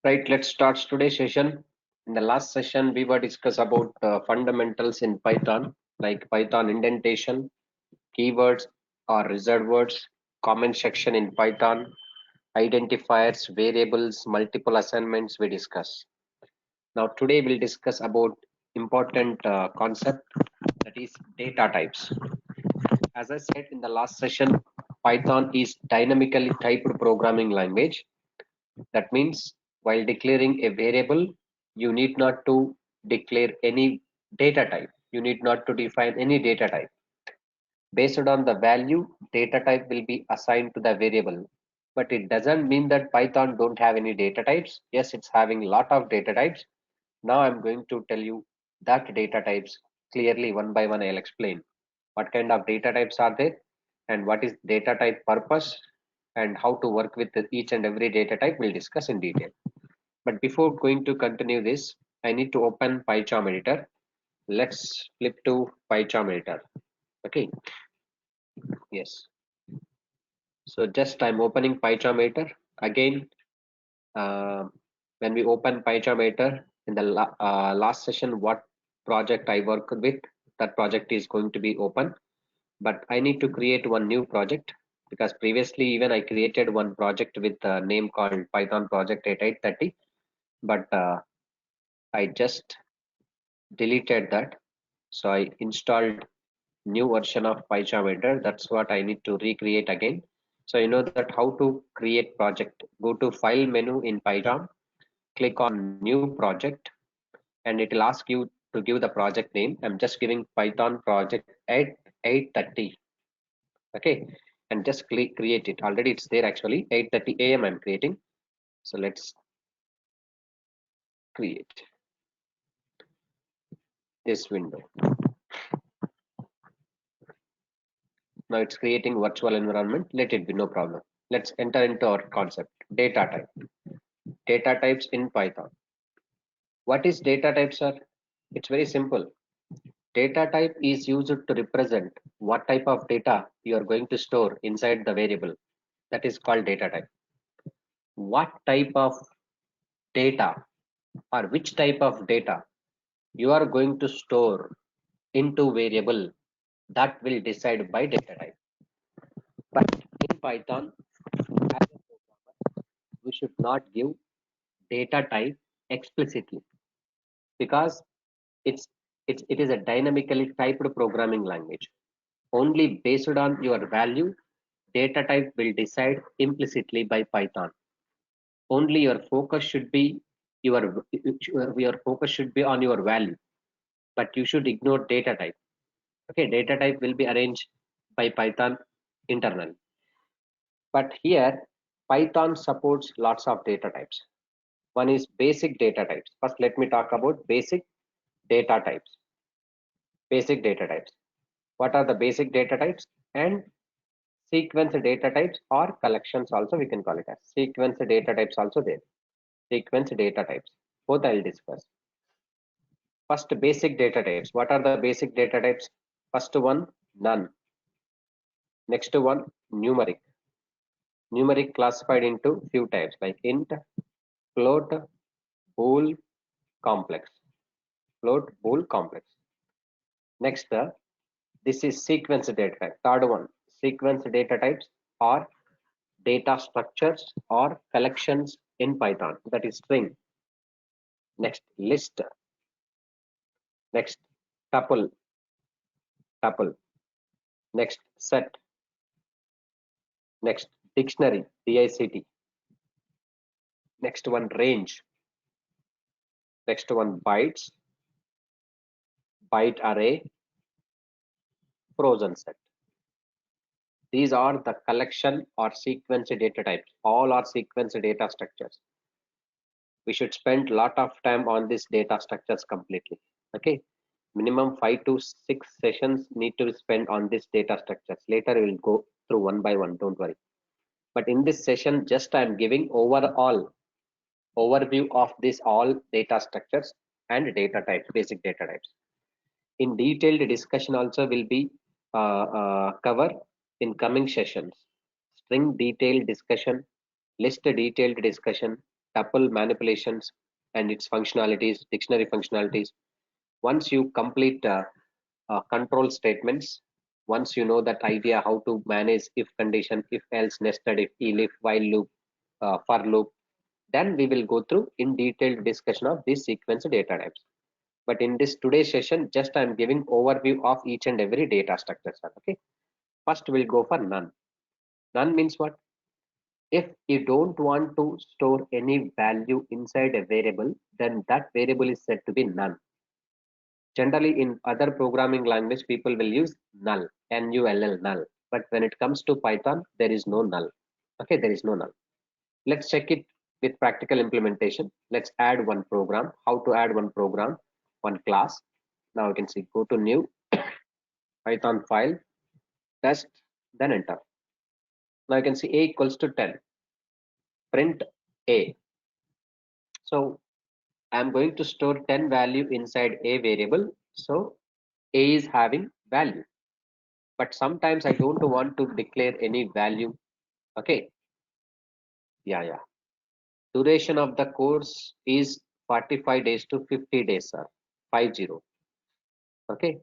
Right, let's start today's session. In the last session, we were discuss about fundamentals in Python, like Python indentation, keywords or reserved words, comment section in Python, identifiers, variables, multiple assignments we discuss. Now today we'll discuss about important concept, that is data types. As I said in the last session, Python is dynamically typed programming language. That means while declaring a variable, you need not to declare any data type. You need not to define any data type. Based on the value, data type will be assigned to the variable. But it doesn't mean that Python don't have any data types. Yes, it's having a lot of data types. Now I'm going to tell you that data types clearly one by one. I'll explain what kind of data types are there and what is data type purpose and how to work with each and every data type we'll discuss in detail. But before going to continue this, I need to open PyCharm editor. Let's flip to PyCharm editor. Okay, yes. So just I'm opening PyCharm editor. Again, when we open PyCharm editor in the last session, what project I worked with, that project is going to be open. But I need to create one new project because previously even I created one project with a name called Python project 8830. But I just deleted that. So I installed new version of PyCharm editor. That's what I need to recreate again. So you know that how to create project. Go to file menu in PyCharm, click on new project, and it will ask you to give the project name. I'm just giving Python project at 8:30. Okay, and just click create it. Already it's there actually. 8:30 a.m. I'm creating. So let's create this window. Now it's creating virtual environment. Let it be, no problem. Let's enter into our concept, data type. Data types in Python. What is data type, sir? It's very simple. Data type is used to represent what type of data you are going to store inside the variable. That is called data type. What type of data or which type of data you are going to store into variable, that will decide by data type. But in Python, as a programmer, we should not give data type explicitly because it is a dynamically typed programming language. Only based on your value, data type will decide implicitly by Python. Only your focus should be your focus should be on your value, but you should ignore data type. Okay, data type will be arranged by Python internally. But here, Python supports lots of data types. One is basic data types. First, let me talk about basic data types. Basic data types. What are the basic data types? And sequence data types or collections also we can call it as. Sequence data types also there. Sequence data types. Both I'll discuss. First, basic data types. What are the basic data types? First one, none. Next one, numeric. Numeric classified into few types like int, float, bool, complex. Float, bool, complex. Next, this is sequence data type. Third one, sequence data types are data structures or collections in Python, that is string. Next, list. Next, tuple. Next, set. Next, dictionary, DICT. Next one, range. Next one, bytes, byte array, frozen set. These are the collection or sequence data types. All are sequence data structures. We should spend a lot of time on this data structures completely. Okay, minimum 5 to 6 sessions need to be spent on this data structures. Later we will go through one by one, don't worry. But in this session, just I am giving overall overview of this all data structures and data types, basic data types. In detailed discussion also will be cover in coming sessions. String detailed discussion, list detailed discussion, tuple manipulations and its functionalities, dictionary functionalities. Once you complete control statements, once you know that idea how to manage if condition, if else, nested if, elif, while loop, for loop, then we will go through in detailed discussion of these sequence data types. But in this today's session, just I'm giving overview of each and every data structure, sir. Okay. First, we'll go for none. None means what? If you don't want to store any value inside a variable, then that variable is said to be none. Generally, in other programming language, people will use null, N-U-L-L, null. But when it comes to Python, there is no null. Okay, there is no null. Let's check it with practical implementation. Let's add one program. How to add one program, one class. Now you can see, go to new Python file, test, then enter. Now you can see a equals to 10. Print a. So I'm going to store 10 value inside a variable. So a is having value. But sometimes I don't want to declare any value. Okay. Yeah. Duration of the course is 45 days to 50 days, sir. 50. Okay.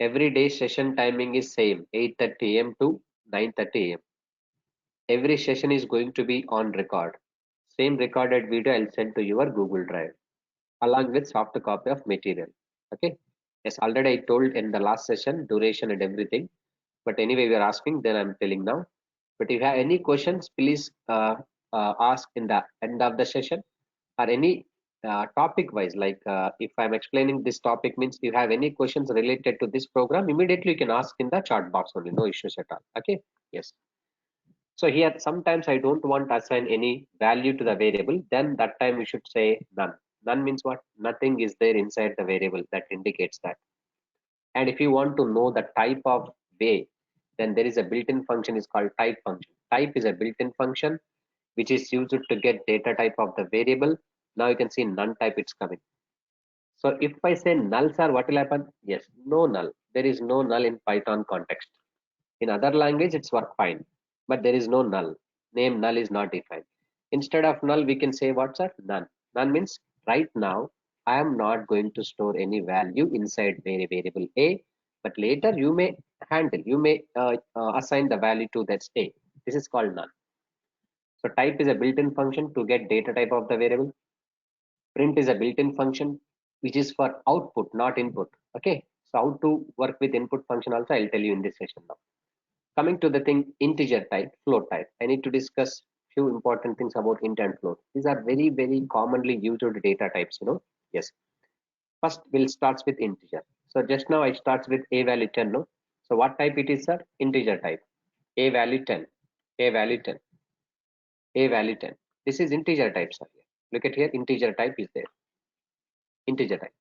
Every day session timing is same, 8:30 a.m. to 9:30 a.m. Every session is going to be on record. Same recorded video I'll send to your Google Drive along with soft copy of material. Okay. Yes, already I told in the last session duration and everything. But anyway, we are asking, then I'm telling now. But if you have any questions, please ask in the end of the session, or any topic wise, like if I'm explaining this topic means you have any questions related to this program, immediately you can ask in the chat box only, no issues at all. Okay. Yes. So here sometimes I don't want to assign any value to the variable, then that time we should say none. None means what? Nothing is there inside the variable, that indicates that. And if you want to know the type of way, then there is a built-in function is called type function. Type is a built-in function which is used to get data type of the variable. Now you can see none type it's coming. So if I say null, sir, what will happen? Yes, no null. There is no null in Python context. In other language, it's work fine, but there is no null. Name null is not defined. Instead of null, we can say what, sir? None. None means right now I am not going to store any value inside variable a, but later you may handle, you may assign the value to that a. This is called none. So type is a built-in function to get data type of the variable. Print is a built-in function which is for output, not input. Okay. So how to work with input function also I'll tell you in this session now. Coming to the thing, integer type, float type. I need to discuss few important things about int and float. These are very, very commonly used data types, you know. Yes. First, we'll start with integer. So just now I start with a value 10, no? So what type it is, sir? Integer type. A value 10, a value 10, a value 10. This is integer type, sir. Look at here, integer type is there. Integer type.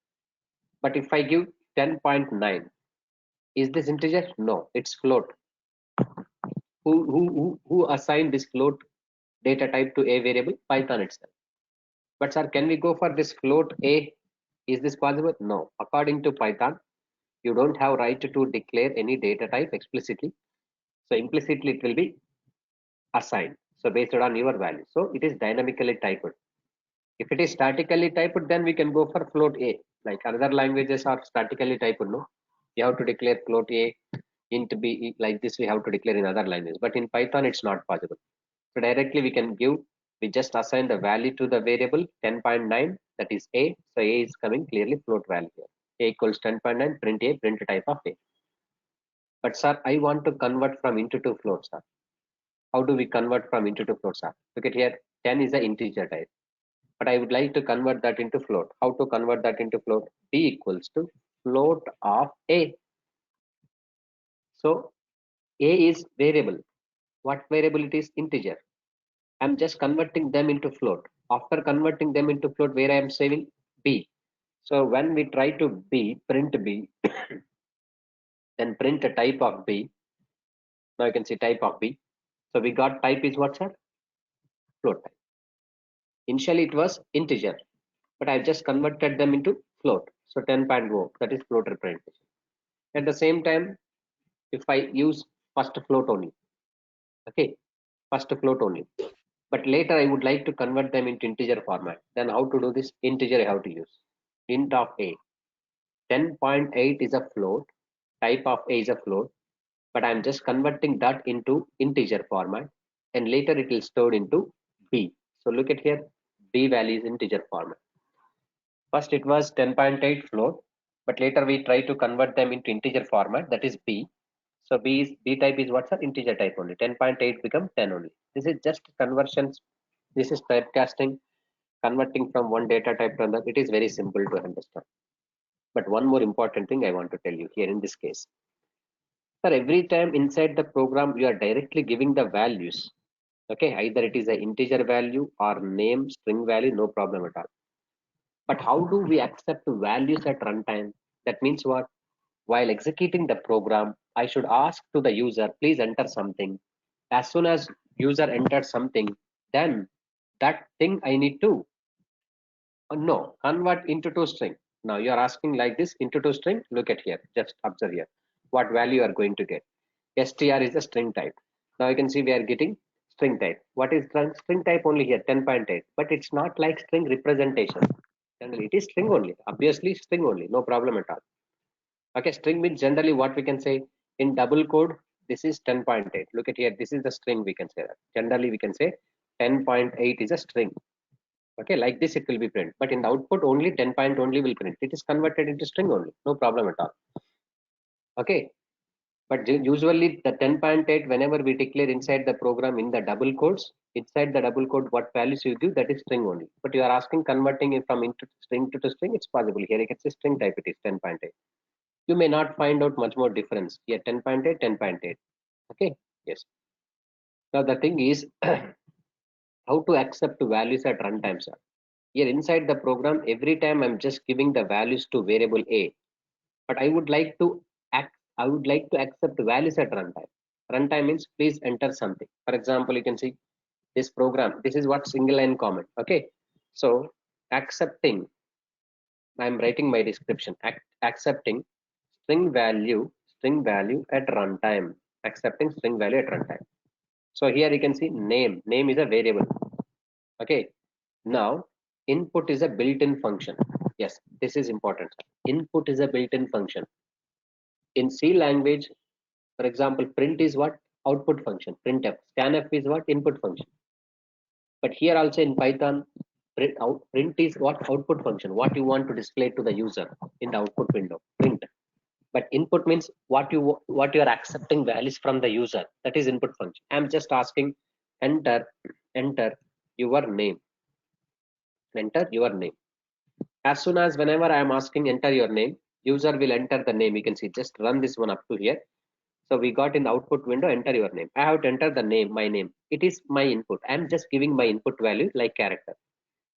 But if I give 10.9, is this integer? No, it's float. Who assigned this float data type to a variable? Python itself. But sir, can we go for this float a? Is this possible? No. According to Python, you don't have right to declare any data type explicitly. So implicitly it will be assigned. So based on your value. So it is dynamically typed. If it is statically typed, then we can go for float a. Like other languages are statically typed, no? You have to declare float a, int b, like this we have to declare in other languages. But in Python, it's not possible. So directly we can give, we just assign the value to the variable 10.9, that is a. So a is coming clearly float value here. A equals 10.9, print a, print type of a. But sir, I want to convert from into to float, sir. How do we convert from into to float, sir? Look at here, 10 is an integer type. But I would like to convert that into float. How to convert that into float? B equals to float of a. So a is variable. What variable it is? Integer. I'm just converting them into float. After converting them into float, where I am saving b. So when we try to print b, then print a type of b. Now you can see type of b. So we got type is what, sir? Float type. Initially it was integer, but I just converted them into float. So 10.0, that is float representation. At the same time, if I use first float only, okay, first float only, but later I would like to convert them into integer format. Then how to do this? Integer I have to use. Int of a. 10.8 is a float. Type of a is a float, but I'm just converting that into integer format, and later it will store into b. So look at here, b value is integer format. First it was 10.8 float, but later we try to convert them into integer format, that is b. So b type is what's an integer type only. 10.8 become 10 only. This is just conversions. This is typecasting, converting from one data type to another. It is very simple to understand. But one more important thing I want to tell you here in this case. Sir, every time inside the program you are directly giving the values. Okay, either it is an integer value or name, string value, no problem at all. But how do we accept values at runtime? That means what? While executing the program, I should ask to the user, please enter something. As soon as user enters something, then that thing I need to no, convert into to string. Now you are asking like this into to string. Look at here, just observe here. What value you are going to get? str is a string type. Now you can see we are getting string type. What is string type only here? 10.8. But it's not like string representation. Generally, it is string only. Obviously, string only. No problem at all. Okay, string means generally what we can say in double code. This is 10.8. Look at here. This is the string we can say that. Generally, we can say 10.8 is a string. Okay, like this it will be print, but in the output only 10 point only will print. It is converted into string only, no problem at all. Okay, but usually the 10.8, whenever we declare inside the program in the double quotes, inside the double quote what values you give, that is string only. But you are asking converting it from into string to string, it's possible. Here it gets a string type, it is 10.8. You may not find out much more difference here. 10.8, 10.8. Okay, yes. Now the thing is how to accept values at runtime, sir. Here inside the program, every time I'm just giving the values to variable a, but I would like to accept values at runtime. Runtime means please enter something. For example, you can see this program. This is what single line comment. Okay, so accepting. I'm writing my description. Accepting string value at runtime. Accepting string value at runtime. So here you can see name. Name is a variable. Okay, now input is a built-in function. Yes, this is important. Input is a built-in function. In C language, for example, print is what? Output function. Printf. Scanf is what? Input function. But here also in Python, print is what? Output function. What you want to display to the user in the output window. Print. But input means what you are accepting values from the user. That is input function. I'm just asking enter your name. Enter your name. As soon as whenever I am asking enter your name, user will enter the name. You can see just run this one up to here. So we got in the output window, enter your name. I have to enter the name, my name. It is my input. I am just giving my input value like character.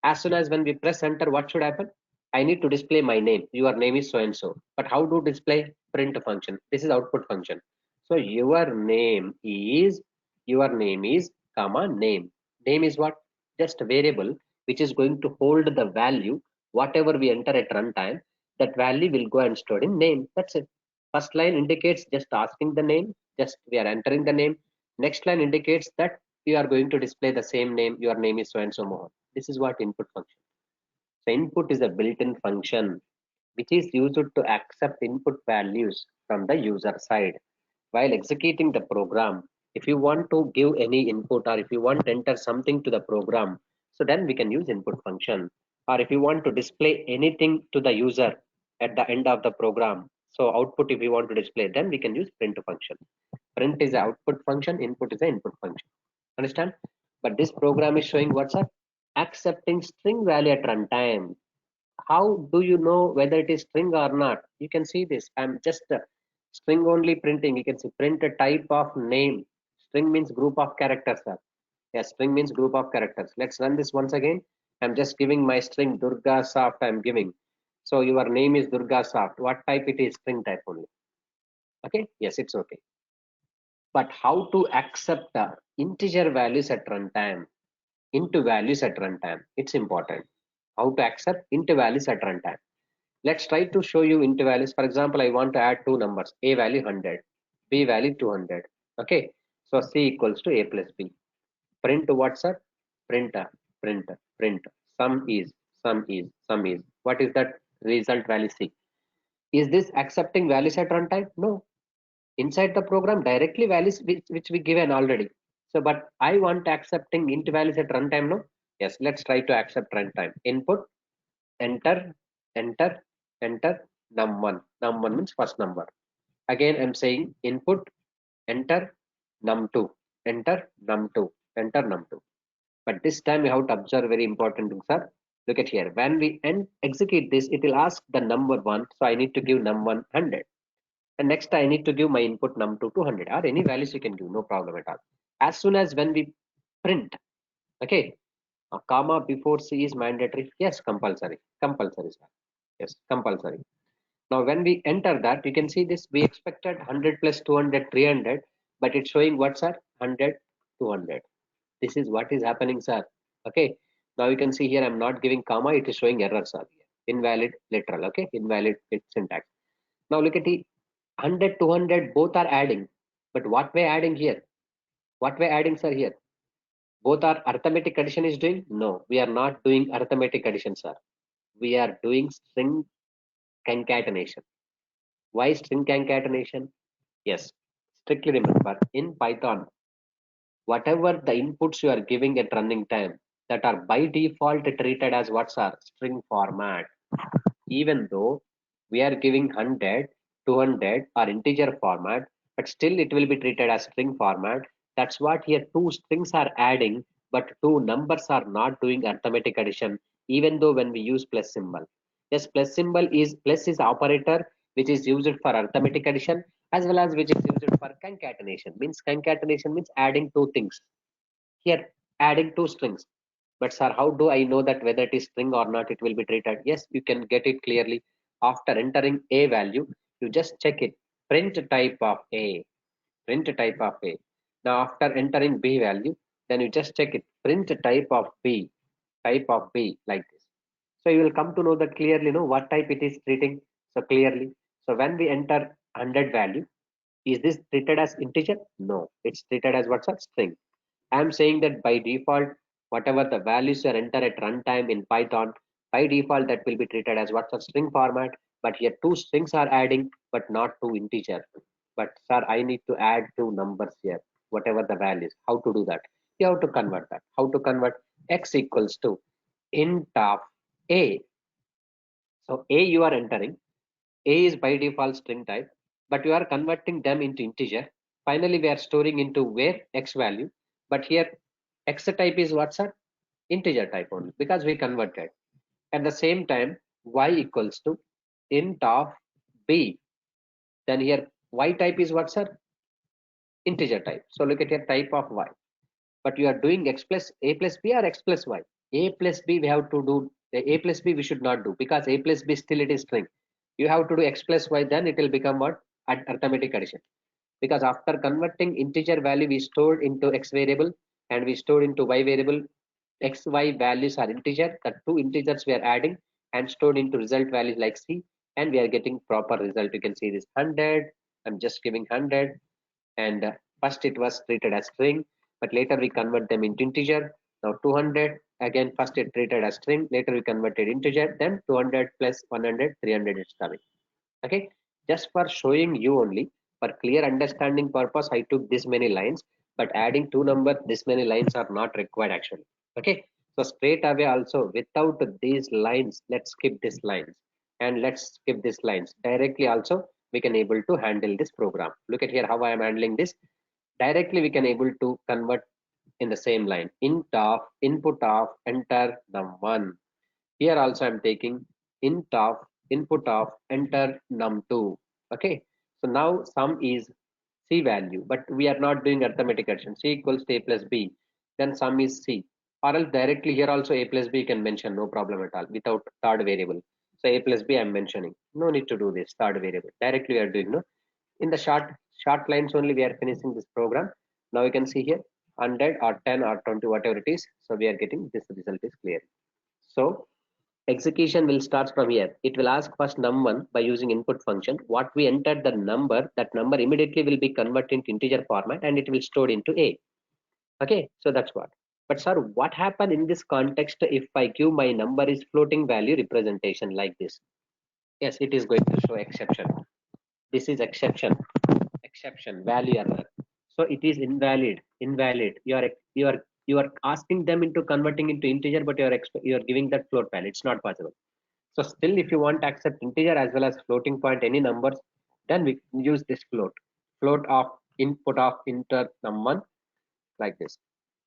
As soon as when we press enter, what should happen? I need to display my name. Your name is so and so. But how to display? Print function. This is output function. So your name is comma name. Name is what? Just a variable which is going to hold the value. Whatever we enter at runtime, that value will go and stored in name. That's it. First line indicates just asking the name. Just we are entering the name. Next line indicates that you are going to display the same name. Your name is so and so Mohan. This is what input function. So input is a built-in function which is used to accept input values from the user side. While executing the program, if you want to give any input or if you want to enter something to the program, so then we can use input function. Or if you want to display anything to the user at the end of the program, so output if you want to display, then we can use print function. Print is the output function, input is the input function. Understand? But this program is showing what's up? Accepting string value at runtime. How do you know whether it is string or not? You can see this. I'm just string only printing. You can see print a type of name. String means group of characters, sir. Yes, string means group of characters. Let's run this once again. I'm just giving my string Durga Soft. I'm giving. So your name is Durga Soft. What type it is? String type only. Okay. Yes, it's okay. But how to accept integer values at runtime? Into values at runtime. It's important. How to accept into values at runtime. Let's try to show you into values. For example, I want to add two numbers, a value 100, b value 200. Okay, so c equals to a plus b. Print what's up? print, print, print. Sum is, sum is, sum is. What is that result value C? Is this accepting values at runtime? No. Inside the program, directly values which we given already. So, but I want accepting int values at runtime, no? Yes, let's try to accept runtime. Input, enter, enter, enter, num1. Num1 means first number. Again, I'm saying input, enter, num2, enter, num2, enter, num2. But this time we have to observe very important things, sir. Look at here. When we execute this, it will ask the number 1. So I need to give num1 100. And next I need to give my input num2 200, or any values you can give, no problem at all. As soon as when we print, okay, a comma before C is mandatory. Yes, compulsory. Compulsory, sir. Yes, compulsory. Now when we enter that, you can see this, we expected 100 plus 200, 300, but it's showing what, sir? 100, 200. This is what is happening, sir. Okay. Now you can see here, I'm not giving comma, it is showing error, sir. Invalid literal, okay? Invalid syntax. Now look at the 100, 200, both are adding. But what we're adding here? What we're adding, sir, here? Both are arithmetic addition is doing? No, we are not doing arithmetic addition, sir. We are doing string concatenation. Why string concatenation? Yes, strictly remember, in Python, whatever the inputs you are giving at running time, that are by default treated as what's our string format. Even though we are giving 100, 200 or integer format, but still it will be treated as string format. That's what here two strings are adding, but two numbers are not doing arithmetic addition, even though when we use plus symbol. Yes, plus is operator which is used for arithmetic addition, as well as which is used for concatenation. Concatenation means adding two things. Here, adding two strings. But sir, how do I know that whether it is string or not, it will be treated? Yes, you can get it clearly. After entering a value, you just check it. Print type of a. Print type of a. Now after entering b value, then you just check it. Print type of b. Type of b, like this. So you will come to know that clearly, know what type it is treating. So clearly. So when we enter 100 value, is this treated as integer? No, it's treated as what's a string. I'm saying that by default, whatever the values you enter at runtime in Python, by default that will be treated as what's a string format. But here two strings are adding, but not two integer. But sir, I need to add two numbers here, whatever the values. How to do that? You have to convert that. How to convert? X equals to int of a. So a you are entering. A is by default string type, but you are converting them into integer. Finally, we are storing into where x value, but here x type is what, sir? Integer type only, because we converted. At the same time, y equals to int of b. Then here y type is what, sir? Integer type. So look at your type of y. But you are doing x plus a plus b or x plus y. A plus b we have to do. A plus b we should not do, because a plus b still it is string. You have to do x plus y, then it will become what? Arithmetic addition. Because after converting integer value, we stored into x variable and we stored into y variable. X, y values are integer. The two integers we are adding and stored into result values like c, and we are getting proper result. You can see this 100. I'm just giving 100, and first it was treated as string, but later we convert them into integer. Now 200, again first it treated as string, later we converted integer, then 200 plus 100, 300 is coming. Okay, just for showing you only, for clear understanding purpose, I took this many lines, but adding two numbers, this many lines are not required actually. Okay, so straight away also without these lines, let's skip these lines and let's skip these lines directly. Also we can able to handle this program. Look at here how I am handling this. Directly we can able to convert in the same line. Int of input of enter num1. Here also I'm taking int of input of enter num2. Okay, so now sum is c value, but we are not doing arithmetic addition. C equals to a plus b, then sum is c. Or else directly here also a plus b can mention, no problem at all, without third variable. So a plus b I'm mentioning. No need to do this third variable. Directly we are doing, no. In the short lines only we are finishing this program. Now you can see here 100 or 10 or 20, whatever it is. So we are getting this result is clear. So execution will start from here. It will ask first num1 by using input function. What we entered the number, that number immediately will be converted into integer format and it will stored into a. Okay, so that's what. But sir, what happened in this context if I give my number is floating value representation like this? Yes, it is going to show exception. This is exception value error. So it is invalid. You are asking them into converting into integer, but you are giving that float value. It's not possible. So still, if you want to accept integer as well as floating point any numbers, then we use this float of input of inter num1 like this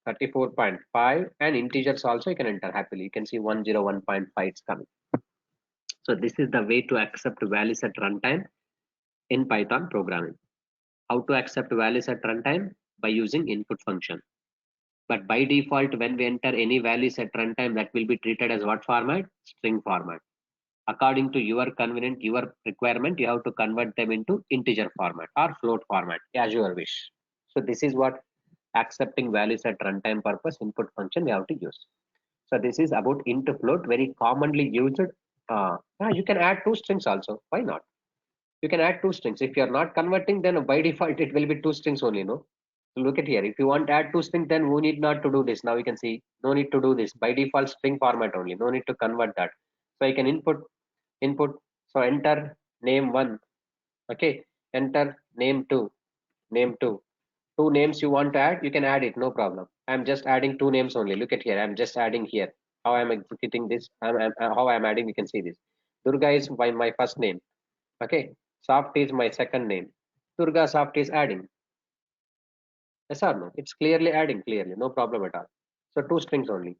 34.5, and integers also you can enter happily. You can see 101.5 is coming. So this is the way to accept values at runtime in Python programming. How to accept values at runtime? By using input function. But by default, when we enter any values at runtime, that will be treated as what format? String format. According to your convenient, your requirement, you have to convert them into integer format or float format as your wish. So this is what accepting values at runtime purpose input function we have to use. So this is about int float, very commonly used. You can add two strings also. Why not? You can add two strings. If you are not converting, then by default it will be two strings only. No. So look at here. If you want to add two strings, then we need not to do this. Now you can see no need to do this. By default string format only. No need to convert that. So I can input. So enter name one. Okay. Enter name two. Name two. Two names you want to add, you can add it, no problem. I'm just adding two names only. Look at here. I'm just adding here. How I'm executing this, how I'm adding, you can see this. Durga is my first name. Okay. Soft is my second name. Durga Soft is adding. Yes or no? It's clearly adding, clearly. No problem at all. So two strings only.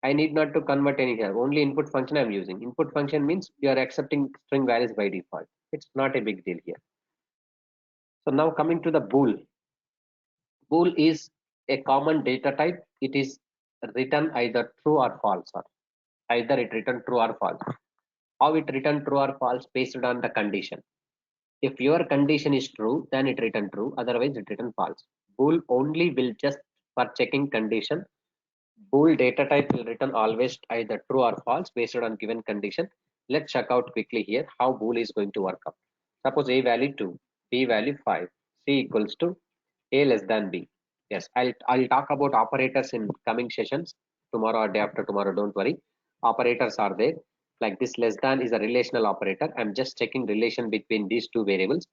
I need not to convert any here. Only input function I'm using. Input function means you are accepting string values by default. It's not a big deal here. So now coming to the bool. Bool is a common data type. It is written either true or false, or either it written true or false. How it written true or false based on the condition. If your condition is true, then it written true. Otherwise, it written false. Bool only will just for checking condition. Bool data type will return always either true or false based on given condition. Let's check out quickly here how bool is going to work out. Suppose a value 2, b value 5, c equals to a less than b. Yes, I'll talk about operators in coming sessions tomorrow or day after tomorrow. Don't worry. Operators are there. Like this less than is a relational operator. I'm just checking relation between these two variables.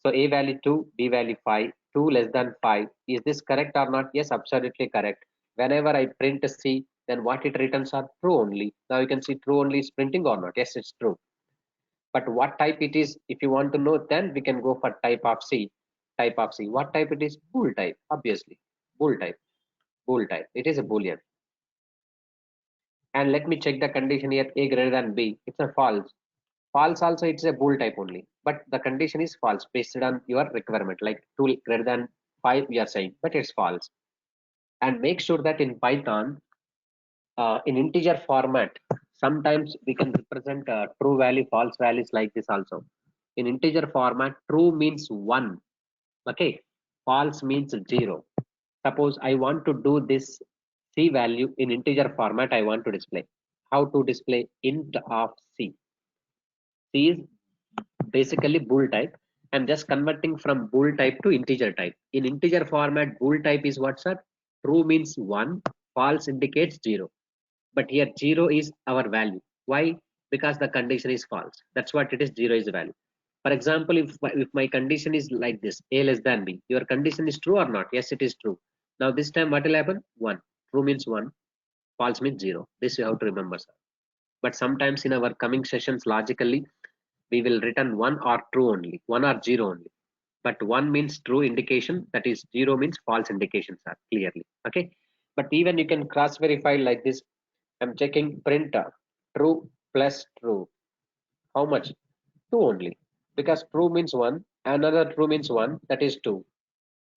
So a value 2, b value 5, 2 less than 5. Is this correct or not? Yes, absolutely correct. Whenever I print C, then what it returns are true only. Now you can see true only is printing or not. Yes, it's true. But what type it is, if you want to know, then we can go for type of C. Type of C. What type it is? Bool type, obviously. Bool type. Bool type. It is a boolean. And let me check the condition here. A greater than B. It's a false. False also it's a bool type only. But the condition is false based on your requirement. Like 2 greater than 5 we are saying, but it's false. And make sure that in Python, in integer format, sometimes we can represent true value, false values like this also. In integer format, true means 1. Okay. False means 0. Suppose I want to do this C value in integer format, I want to display. How to display int of C? C is basically bool type. I'm just converting from bool type to integer type. In integer format, bool type is what, sir? True means 1, false indicates 0. But here 0 is our value. Why? Because the condition is false. That's what it is. 0 is the value. For example, if my condition is like this, a less than b, your condition is true or not? Yes, it is true. Now this time what will happen? 1. True means 1, false means 0. This you have to remember, sir. But sometimes in our coming sessions, logically, we will return 1 or true only, 1 or 0 only. But 1 means true indication, that is 0 means false indication, sir, clearly. Okay. But even you can cross verify like this. I'm checking print true plus true. How much? 2 only. Because true means 1, another true means 1, that is 2.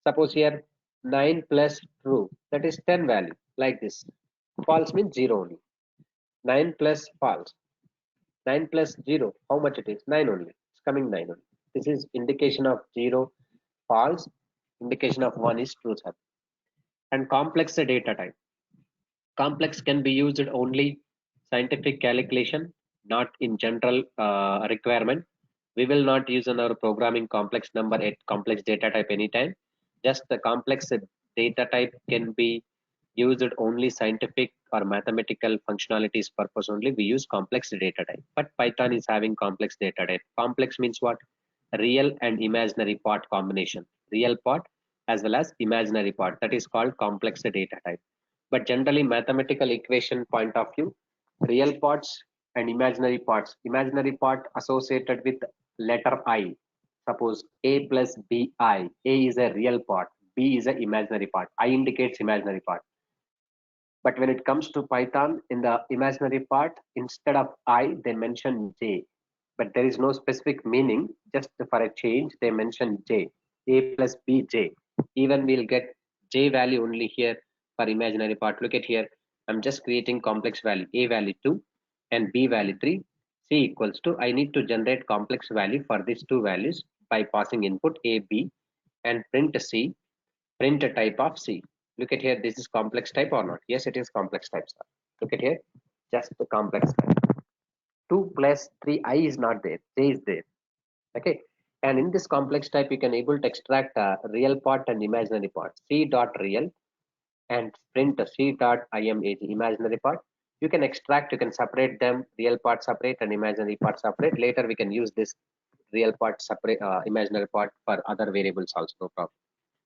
Suppose here 9 plus true, that is 10 value, like this. False means 0 only. 9 plus false. 9 plus 0, how much it is? 9 only. It's coming 9 only. This is indication of 0, false. Indication of 1 is true, sir. And complex data type. Complex can be used only scientific calculation, not in general requirement. We will not use in our programming complex number at complex data type anytime. Just the complex data type can be used only scientific or mathematical functionalities purpose only, we use complex data type. But Python is having complex data type. Complex means what? Real and imaginary part combination. Real part as well as imaginary part. That is called complex data type. But generally, mathematical equation point of view, real parts and imaginary parts. Imaginary part associated with letter I. Suppose A plus BI. A is a real part. B is an imaginary part. I indicates imaginary part. But when it comes to Python, in the imaginary part, instead of I, they mention J. But there is no specific meaning. Just for a change, they mention J. A plus B, J. Even we'll get J value only here for imaginary part. Look at here. I'm just creating complex value. A value 2 and B value 3. C equals to, I need to generate complex value for these two values by passing input A, B and print C, print a type of C. Look at here, this is complex type or not? Yes, it is complex type, sir. Look at here, just the complex type. 2 plus 3, I is not there, J is there. Okay, and in this complex type, you can able to extract a real part and imaginary part. C dot real and print C dot imag, imaginary part. You can extract, you can separate them, real part separate and imaginary part separate. Later, we can use this real part separate, imaginary part for other variables also, no problem.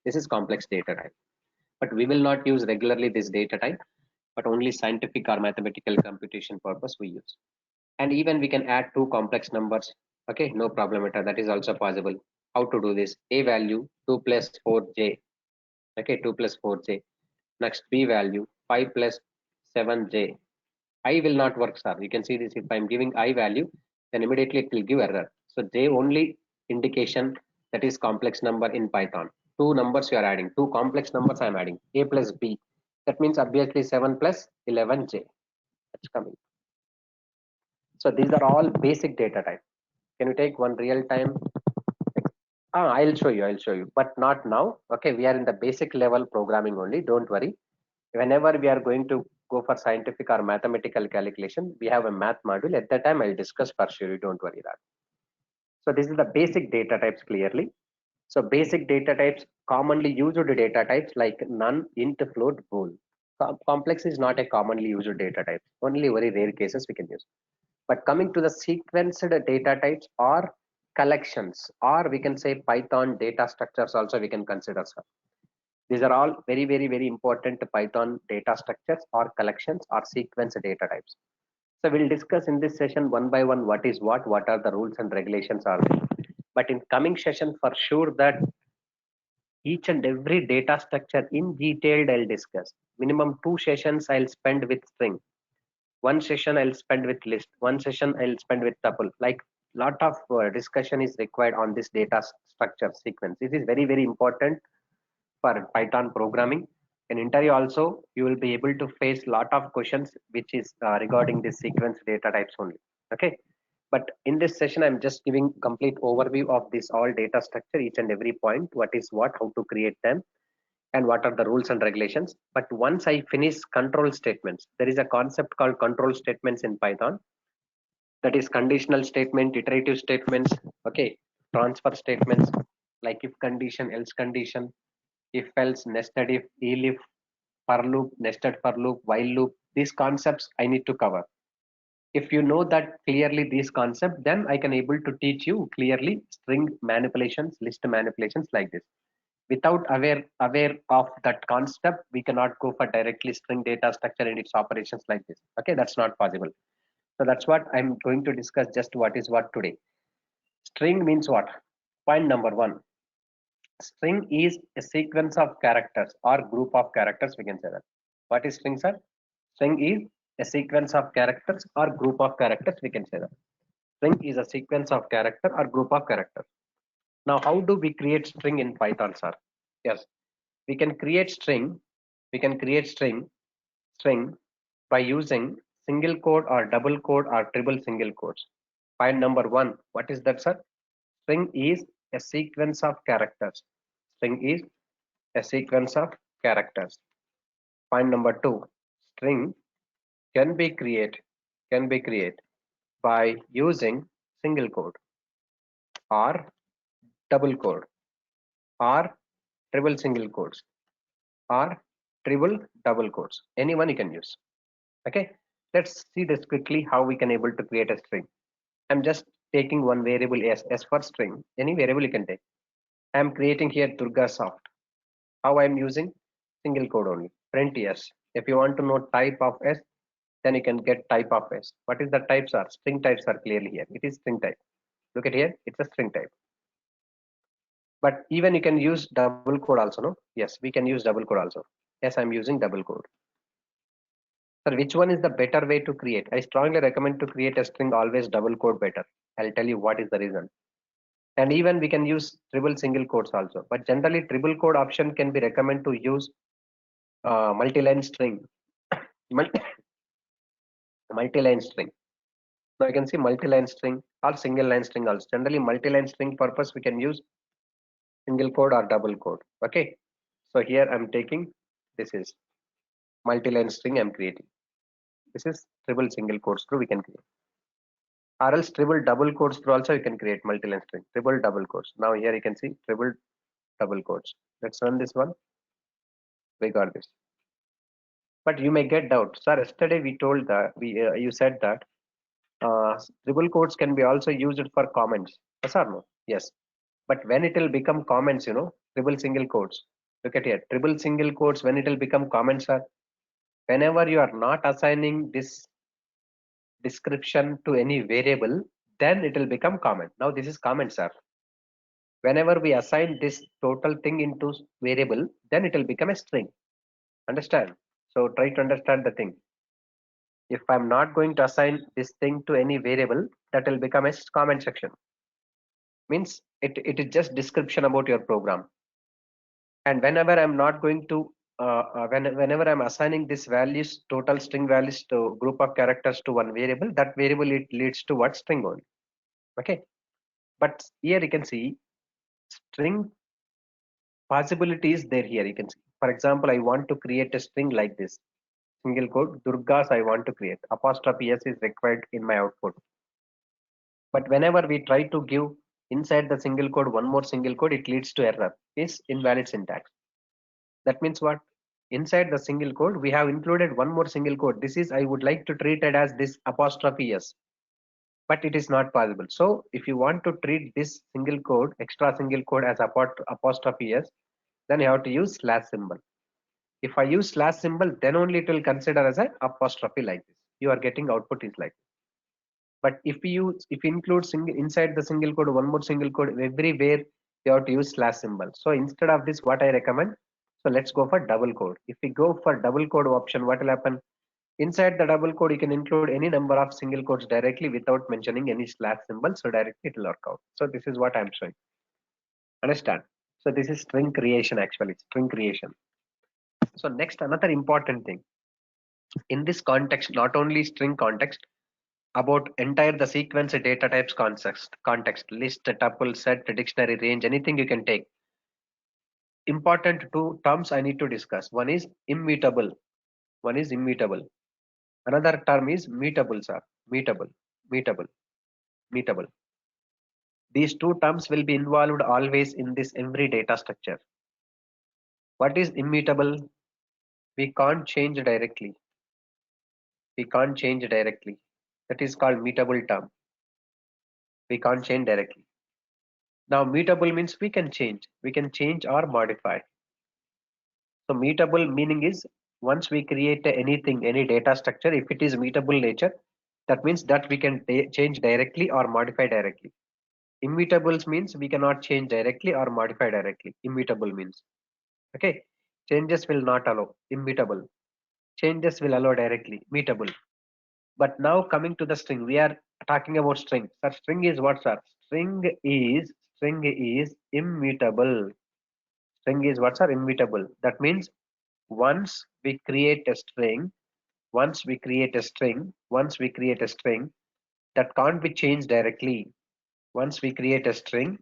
This is complex data type. But we will not use regularly this data type, but only scientific or mathematical computation purpose we use. And even we can add two complex numbers. Okay, no problem at all. That is also possible. How to do this? A value 2 plus 4j. Okay, 2 plus 4j. Next B value 5 plus 7j. I will not work, sir. You can see this. If I'm giving I value, then immediately it will give error. So J only indication that is complex number in Python. Two numbers you are adding, two complex numbers I am adding, A plus B. That means obviously 7 plus 11J. That's coming. So these are all basic data type. Can you take one real time? I'll show you, but not now. Okay, we are in the basic level programming only. Don't worry. Whenever we are going to go for scientific or mathematical calculation, we have a math module. At that time, I'll discuss for sure. You don't worry that. So this is the basic data types clearly. So basic data types, commonly used data types like none, int, float, bool. Complex is not a commonly used data type. Only very rare cases we can use. But coming to the sequenced data types or collections, or we can say Python data structures also we can consider. Sir. These are all very, very, very important Python data structures or collections or sequence data types. So we'll discuss in this session one by one what is what are the rules and regulations are there. But in coming session for sure that each and every data structure in detail I'll discuss. Minimum 2 sessions I'll spend with string. One session I'll spend with list. One session I'll spend with tuple. Like lot of discussion is required on this data structure sequence. This is very, very important for Python programming. In interview also, you will be able to face lot of questions which is regarding this sequence data types only. Okay. But in this session, I'm just giving complete overview of this all data structure, each and every point, what is what, how to create them, and what are the rules and regulations. But once I finish control statements, there is a concept called control statements in Python. That is conditional statement, iterative statements, okay, transfer statements like if condition, else condition, if else, nested if, elif, for loop, nested for loop, while loop. These concepts I need to cover. If you know that clearly these concepts, then I can able to teach you clearly string manipulations, list manipulations like this. Without aware of that concept, we cannot go for directly string data structure and its operations like this. Okay, that's not possible. So that's what I'm going to discuss just what is what today. String means what? Point number one. String is a sequence of characters or group of characters, we can say that. What is string, sir? String is a sequence of characters or group of characters, we can say that. String is a sequence of character or group of characters. Now, how do we create string in Python, sir? Yes, we can create string. We can create string by using single quote or double quote or triple single quotes. Point number one, what is that, sir? String is a sequence of characters. String is a sequence of characters. Point number two, string can be created by using single quote or double quote or triple single quotes or triple, double quotes. Anyone you can use. Okay. Let's see this quickly how we can able to create a string. I'm just taking one variable as for string. Any variable you can take. I'm creating here Durga Soft. How I'm using single quote only. Print yes. If you want to know type of S, then you can get type of S. What is the types are? String types are clearly here. It is string type. Look at here. It's a string type. But even you can use double quote also, no? Yes, we can use double quote also. Yes, I'm using double quote. Sir, which one is the better way to create? I strongly recommend to create a string always double quote better. I'll tell you what is the reason. And even we can use triple single quotes also. But generally triple quote option can be recommended to use multi-line string. Multi-line string. Now you can see multi-line string or single line string also. Generally multi-line string purpose we can use single quote or double quote. Okay. So here I'm taking this is multi-line string I'm creating. This is triple single quotes through we can create. Or else triple double quotes through also you can create multi-line string. Triple double quotes. Now here you can see triple double quotes. Let's run this one. We got this. But you may get doubt. Sir, yesterday we told that you said that triple quotes can be also used for comments. Yes or no? Yes. But when it will become comments, triple single quotes. Look at here. Triple single quotes when it will become comments are whenever you are not assigning this description to any variable, then it will become comment. Now this is comments are. Whenever we assign this total thing into variable, then it will become a string. Understand? So try to understand the thing. If I'm not going to assign this thing to any variable, that will become a comment section. Means it is just description about your program. And whenever I'm not going to whenever I'm assigning this values, total string values to group of characters to one variable, that variable it leads to what string only. Okay. But here you can see string possibilities there here you can see. For example, I want to create a string like this. Single quote, Durgas I want to create. Apostrophe S is required in my output. But whenever we try to give inside the single quote one more single quote, it leads to error. Is invalid syntax. That means what? Inside the single quote, we have included one more single quote. This is I would like to treat it as this apostrophe S. But it is not possible. So if you want to treat this single quote, extra single quote as apostrophe S, then you have to use slash symbol. If I use slash symbol, then only it will consider as an apostrophe like this. You are getting output is like this. But if you include inside the single quote one more single quote everywhere, you have to use slash symbol. So instead of this, what I recommend, so let's go for double quote. If we go for double quote option, what will happen? Inside the double quote, you can include any number of single quotes directly without mentioning any slash symbol. So directly it will work out. So this is what I'm showing. Understand? So this is string creation actually, string creation. So next, another important thing in this context, not only string context, about entire the sequence data types context, list, tuple, set, dictionary, range, anything you can take. Important two terms I need to discuss. One is immutable. One is immutable. Another term is mutable, sir. Mutable, mutable, mutable. These two terms will be involved always in this every data structure. What is immutable? We can't change directly. We can't change directly. That is called mutable term. We can't change directly. Now mutable means we can change or modify. So mutable meaning is once we create anything, any data structure, if it is mutable nature, that means that we can change directly or modify directly. Immutables means we cannot change directly or modify directly. Immutable means, okay, changes will not allow. Immutable, changes will allow directly. Mutable. But now coming to the string, we are talking about string. Sir, string is what, sir? String is immutable. String is what, sir? Immutable. That means once we create a string, once we create a string, that can't be changed directly. Once we create a string,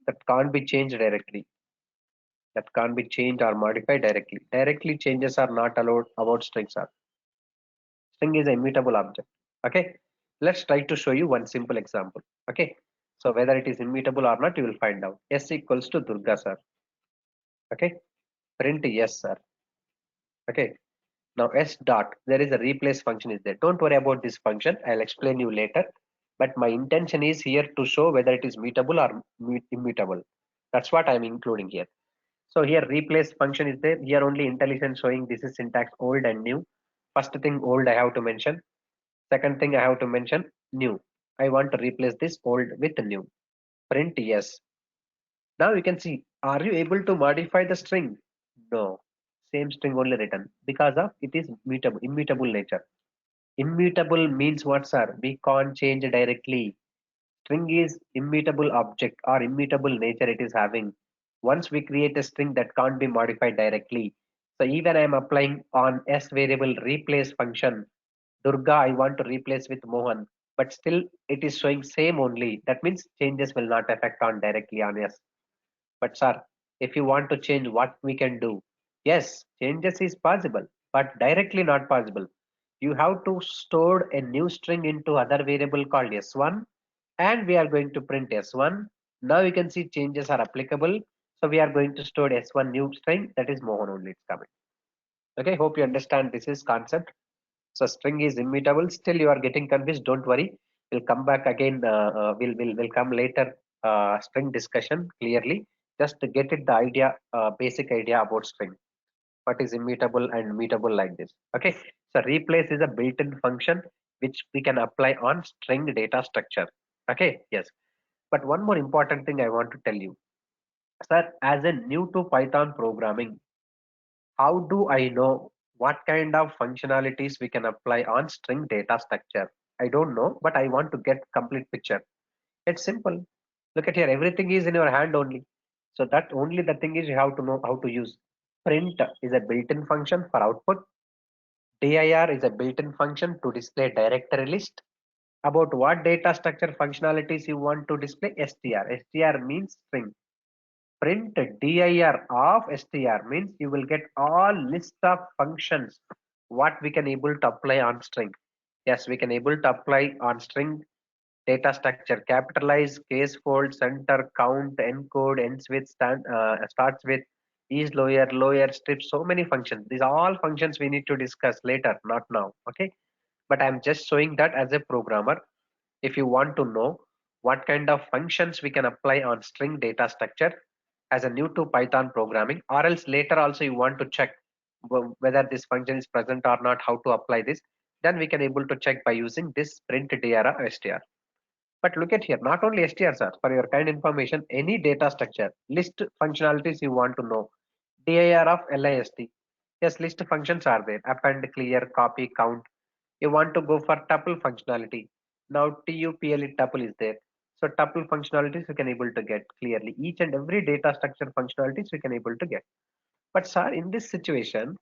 that can't be changed directly. That can't be changed or modified directly. Directly changes are not allowed about strings are. String is a immutable object. Okay. Let's try to show you one simple example. Okay. So whether it is immutable or not, you will find out. S equals to Durga, sir. Okay. Print yes, sir. Okay. Now s dot, there is a replace function is there. Don't worry about this function. I'll explain you later. But my intention is here to show whether it is mutable or immutable. That's what I'm including here. So here replace function is there. Here only IntelliSense showing this is syntax old and new. First thing old I have to mention. Second thing I have to mention new. I want to replace this old with new. Print yes. Now you can see, are you able to modify the string? No. Same string only written because of it is mutable, immutable nature. Immutable means what, sir? We can't change directly. String is immutable object or immutable nature it is having. Once we create a string that can't be modified directly. So even I am applying on s variable replace function. Durga, I want to replace with Mohan, but still it is showing same only. That means changes will not affect on directly on s. But sir, if you want to change, what we can do? Yes, changes is possible, but directly not possible. You have to store a new string into other variable called s1, and we are going to print s1. Now you can see changes are applicable. So we are going to store s1 new string, that is Mohan only it's coming. Okay, hope you understand this is concept. So string is immutable. Still you are getting confused. Don't worry. We'll come back again. We'll come later. String discussion clearly. Just to get it the idea, basic idea about string. What is immutable and mutable like this. Okay. So replace is a built-in function which we can apply on string data structure. Okay. Yes. But one more important thing I want to tell you, sir. As a new to Python programming, how do I know what kind of functionalities we can apply on string data structure? I don't know, but I want to get complete picture. It's simple. Look at here, everything is in your hand only. So that only the thing is you have to know how to use. Print is a built-in function for output. Dir is a built-in function to display directory list. About what data structure functionalities you want to display? str. Str means string. Print dir of str means you will get all list of functions what we can able to apply on string. Yes, we can able to apply on string data structure. Capitalize, case fold, center, count, encode, ends with, starts with, is lower, strip, so many functions. These are all functions we need to discuss later, not now. Okay, but I'm just showing that as a programmer. If you want to know what kind of functions we can apply on string data structure as a new to Python programming, or else later also you want to check whether this function is present or not, how to apply this, then we can able to check by using this print dir str. But look at here, not only str, sir, for your kind information, any data structure list functionalities you want to know, dir of list. Yes, list functions are there: append, clear, copy, count. You want to go for tuple functionality. Now tuple tuple is there. So tuple functionalities we can able to get clearly. Each and every data structure functionalities we can able to get. But sir, in this situation,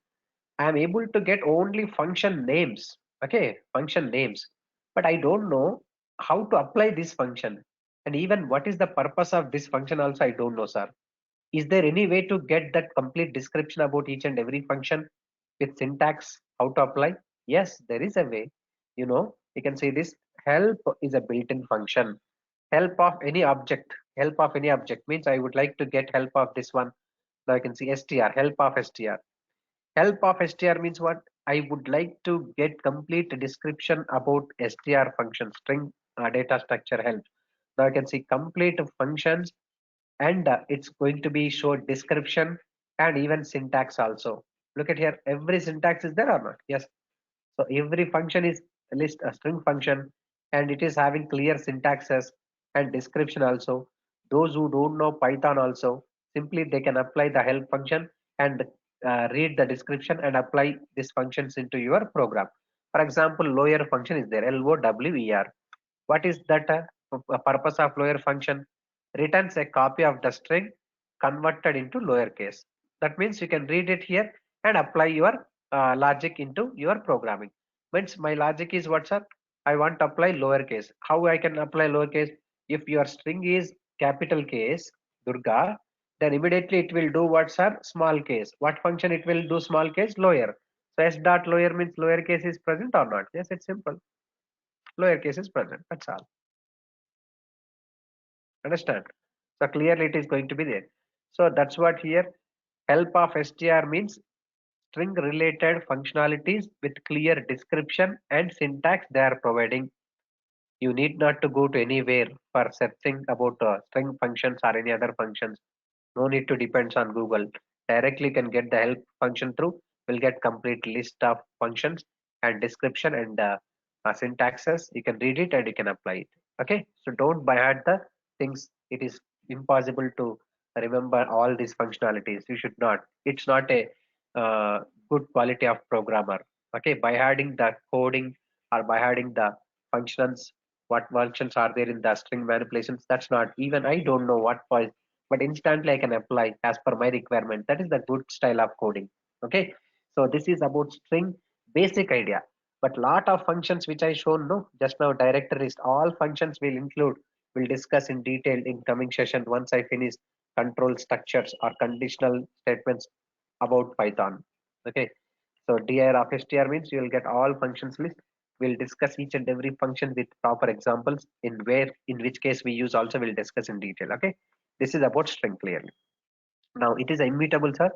I am able to get only function names. Okay, function names. But I don't know how to apply this function. And even what is the purpose of this function also I don't know, sir. Is there any way to get that complete description about each and every function with syntax, how to apply? Yes, there is a way. You can say this help is a built-in function. Help of any object. Help of any object means I would like to get help of this one. Now I can see str, help of str. Help of str means what? I would like to get complete description about str function, string data structure help. Now I can see complete functions, and it's going to be show description and even syntax also. Look at here, every syntax is there or not? Yes. So every function is a list a string function, and it is having clear syntaxes and description also. Those who don't know Python also, simply they can apply the help function and read the description and apply these functions into your program. For example, lower function is there, lower. What is that purpose of lower function? Returns a copy of the string converted into lowercase. That means you can read it here and apply your logic into your programming. Means my logic is what, sir? I want to apply lowercase. How I can apply lowercase? If your string is capital case, Durga, then immediately it will do what, sir? Small case. What function it will do small case? Lower. So s dot lower means lowercase is present or not? Yes, it's simple. Lowercase is present. That's all. Understand? So clearly it is going to be there. So that's what here. Help of str means string related functionalities with clear description and syntax they are providing. You need not to go to anywhere for searching about string functions or any other functions. No need to depend on Google. Directly can get the help function through. Will get complete list of functions and description and syntaxes. You can read it and you can apply it. Okay, so don't by heart the things. It is impossible to remember all these functionalities. You should not. It's not a good quality of programmer. Okay, by adding the coding or by adding the functions, what functions are there in the string manipulations, that's not, even I don't know what was, but instantly I can apply as per my requirement. That is the good style of coding. Okay, so this is about string basic idea, but lot of functions which I shown no just now, directories, all functions will include, will discuss in detail in coming session once I finish control structures or conditional statements about Python. Okay, so dir of str means you will get all functions list. We'll discuss each and every function with proper examples, in where, in which case we use also we'll discuss in detail. Okay, this is about string clearly. Now it is immutable, sir.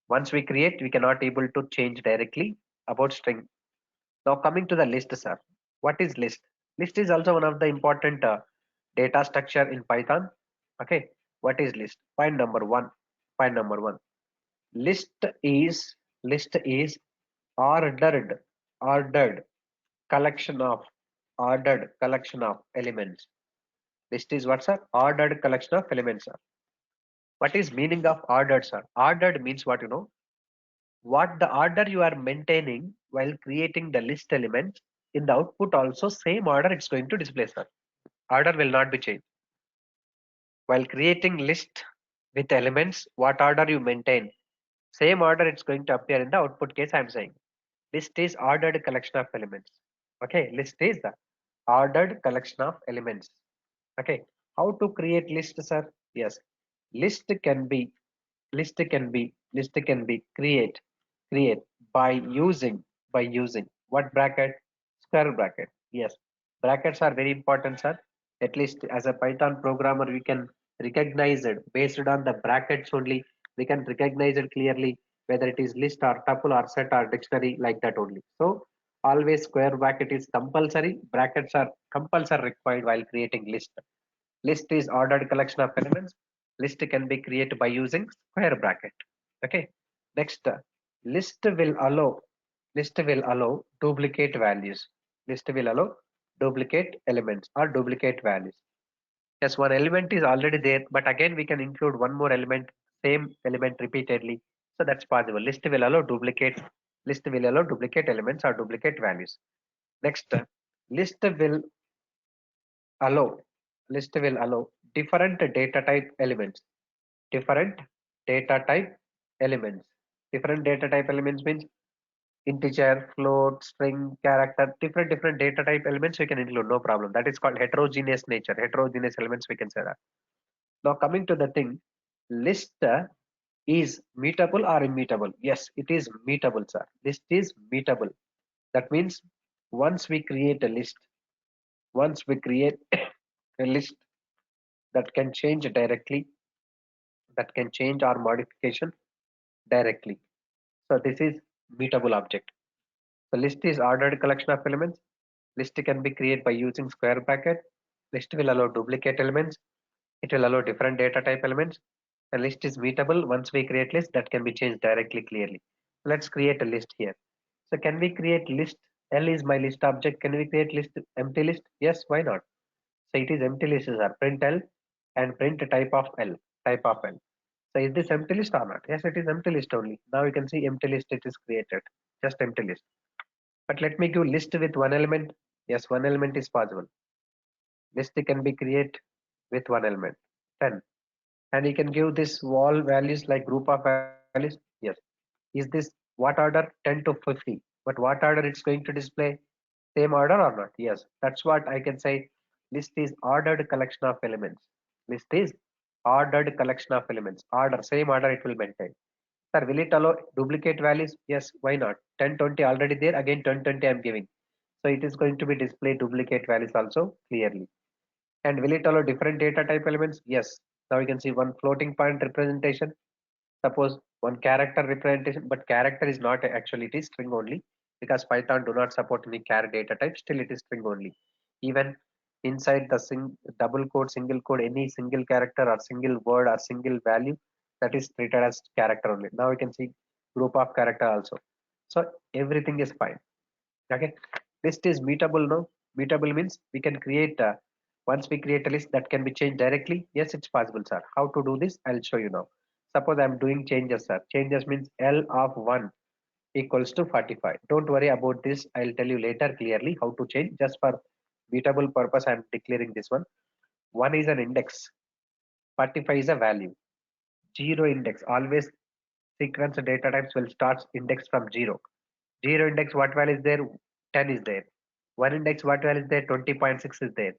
Once we create, we cannot able to change directly about string. Now coming to the list, sir. What is list? List is also one of the important data structure in Python. Okay, what is list? Point number one. Point number one. List is ordered ordered collection of elements. List is what, sir? Ordered collection of elements, sir. What is meaning of ordered, sir? Ordered means what, you know? What the order you are maintaining while creating the list elements, in the output also same order it's going to display, sir. Order will not be changed. While creating list with elements, what order you maintain, same order it's going to appear in the output case I'm saying. List is ordered collection of elements. Okay, list is the ordered collection of elements. Okay, how to create list, sir? Yes, list can be create by using what bracket? Square bracket. Yes, brackets are very important, sir. At least as a Python programmer, we can recognize it based on the brackets only. We can recognize it clearly whether it is list or tuple or set or dictionary, like that only. So always square bracket is compulsory. Brackets are compulsory required while creating list. List is ordered collection of elements. List can be created by using square bracket. Okay. Next, list will allow duplicate values. List will allow duplicate elements or duplicate values. Yes, one element is already there, but again we can include one more element, same element repeatedly. So that's possible. List will allow duplicate elements or duplicate values. Next, list will allow list will allow different data type elements. Different data type elements. Different data type elements means integer, float, string, character, different data type elements we can include, no problem. That is called heterogeneous nature. Heterogeneous elements we can say that. Now coming to the thing, list is mutable or immutable? Yes, it is mutable, sir. List is mutable. That means once we create a list, once we create a list that can change directly, that can change our modification directly. So this is mutable object. The list is ordered collection of elements. List can be created by using square bracket. List will allow duplicate elements. It will allow different data type elements. A list is mutable. Once we create list, that can be changed directly clearly. Let's create a list here. So can we create list? L is my list object. Can we create list empty list? Yes, why not? So it is empty list, are print L and print type of L. Type of L. So is this empty list or not? Yes, it is empty list only. Now you can see empty list it is created. Just empty list. But let me give list with one element. Yes, one element is possible. List can be created with one element. 10. And you can give this wall values like group of values. Yes. Is this what order? 10 to 50. But what order it's going to display? Same order or not? Yes. That's what I can say. List is ordered collection of elements. List is ordered collection of elements. Order, same order it will maintain. Sir, will it allow duplicate values? Yes, why not? 10, 20 already there, again 10, 20 I'm giving. So it is going to be display duplicate values also clearly. And will it allow different data type elements? Yes. Now you can see one floating point representation. Suppose one character representation, but character is not actually, it is string only, because Python do not support any char data type. Still it is string only. Even inside the double quote, single quote, any single character or single word or single value, that is treated as character only. Now you can see group of character also. So everything is fine. Okay, list is mutable now. Mutable means we can create once we create a list that can be changed directly. Yes, it's possible, sir. How to do this? I'll show you now. Suppose I'm doing changes, sir. Changes means L of 1 equals to 45. Don't worry about this. I'll tell you later clearly how to change. Just for mutable purpose, I'm declaring this one. 1 is an index. 45 is a value. 0 index. Always sequence data types will start index from 0. 0 index, what value is there? 10 is there. 1 index, what value is there? 20.6 is there.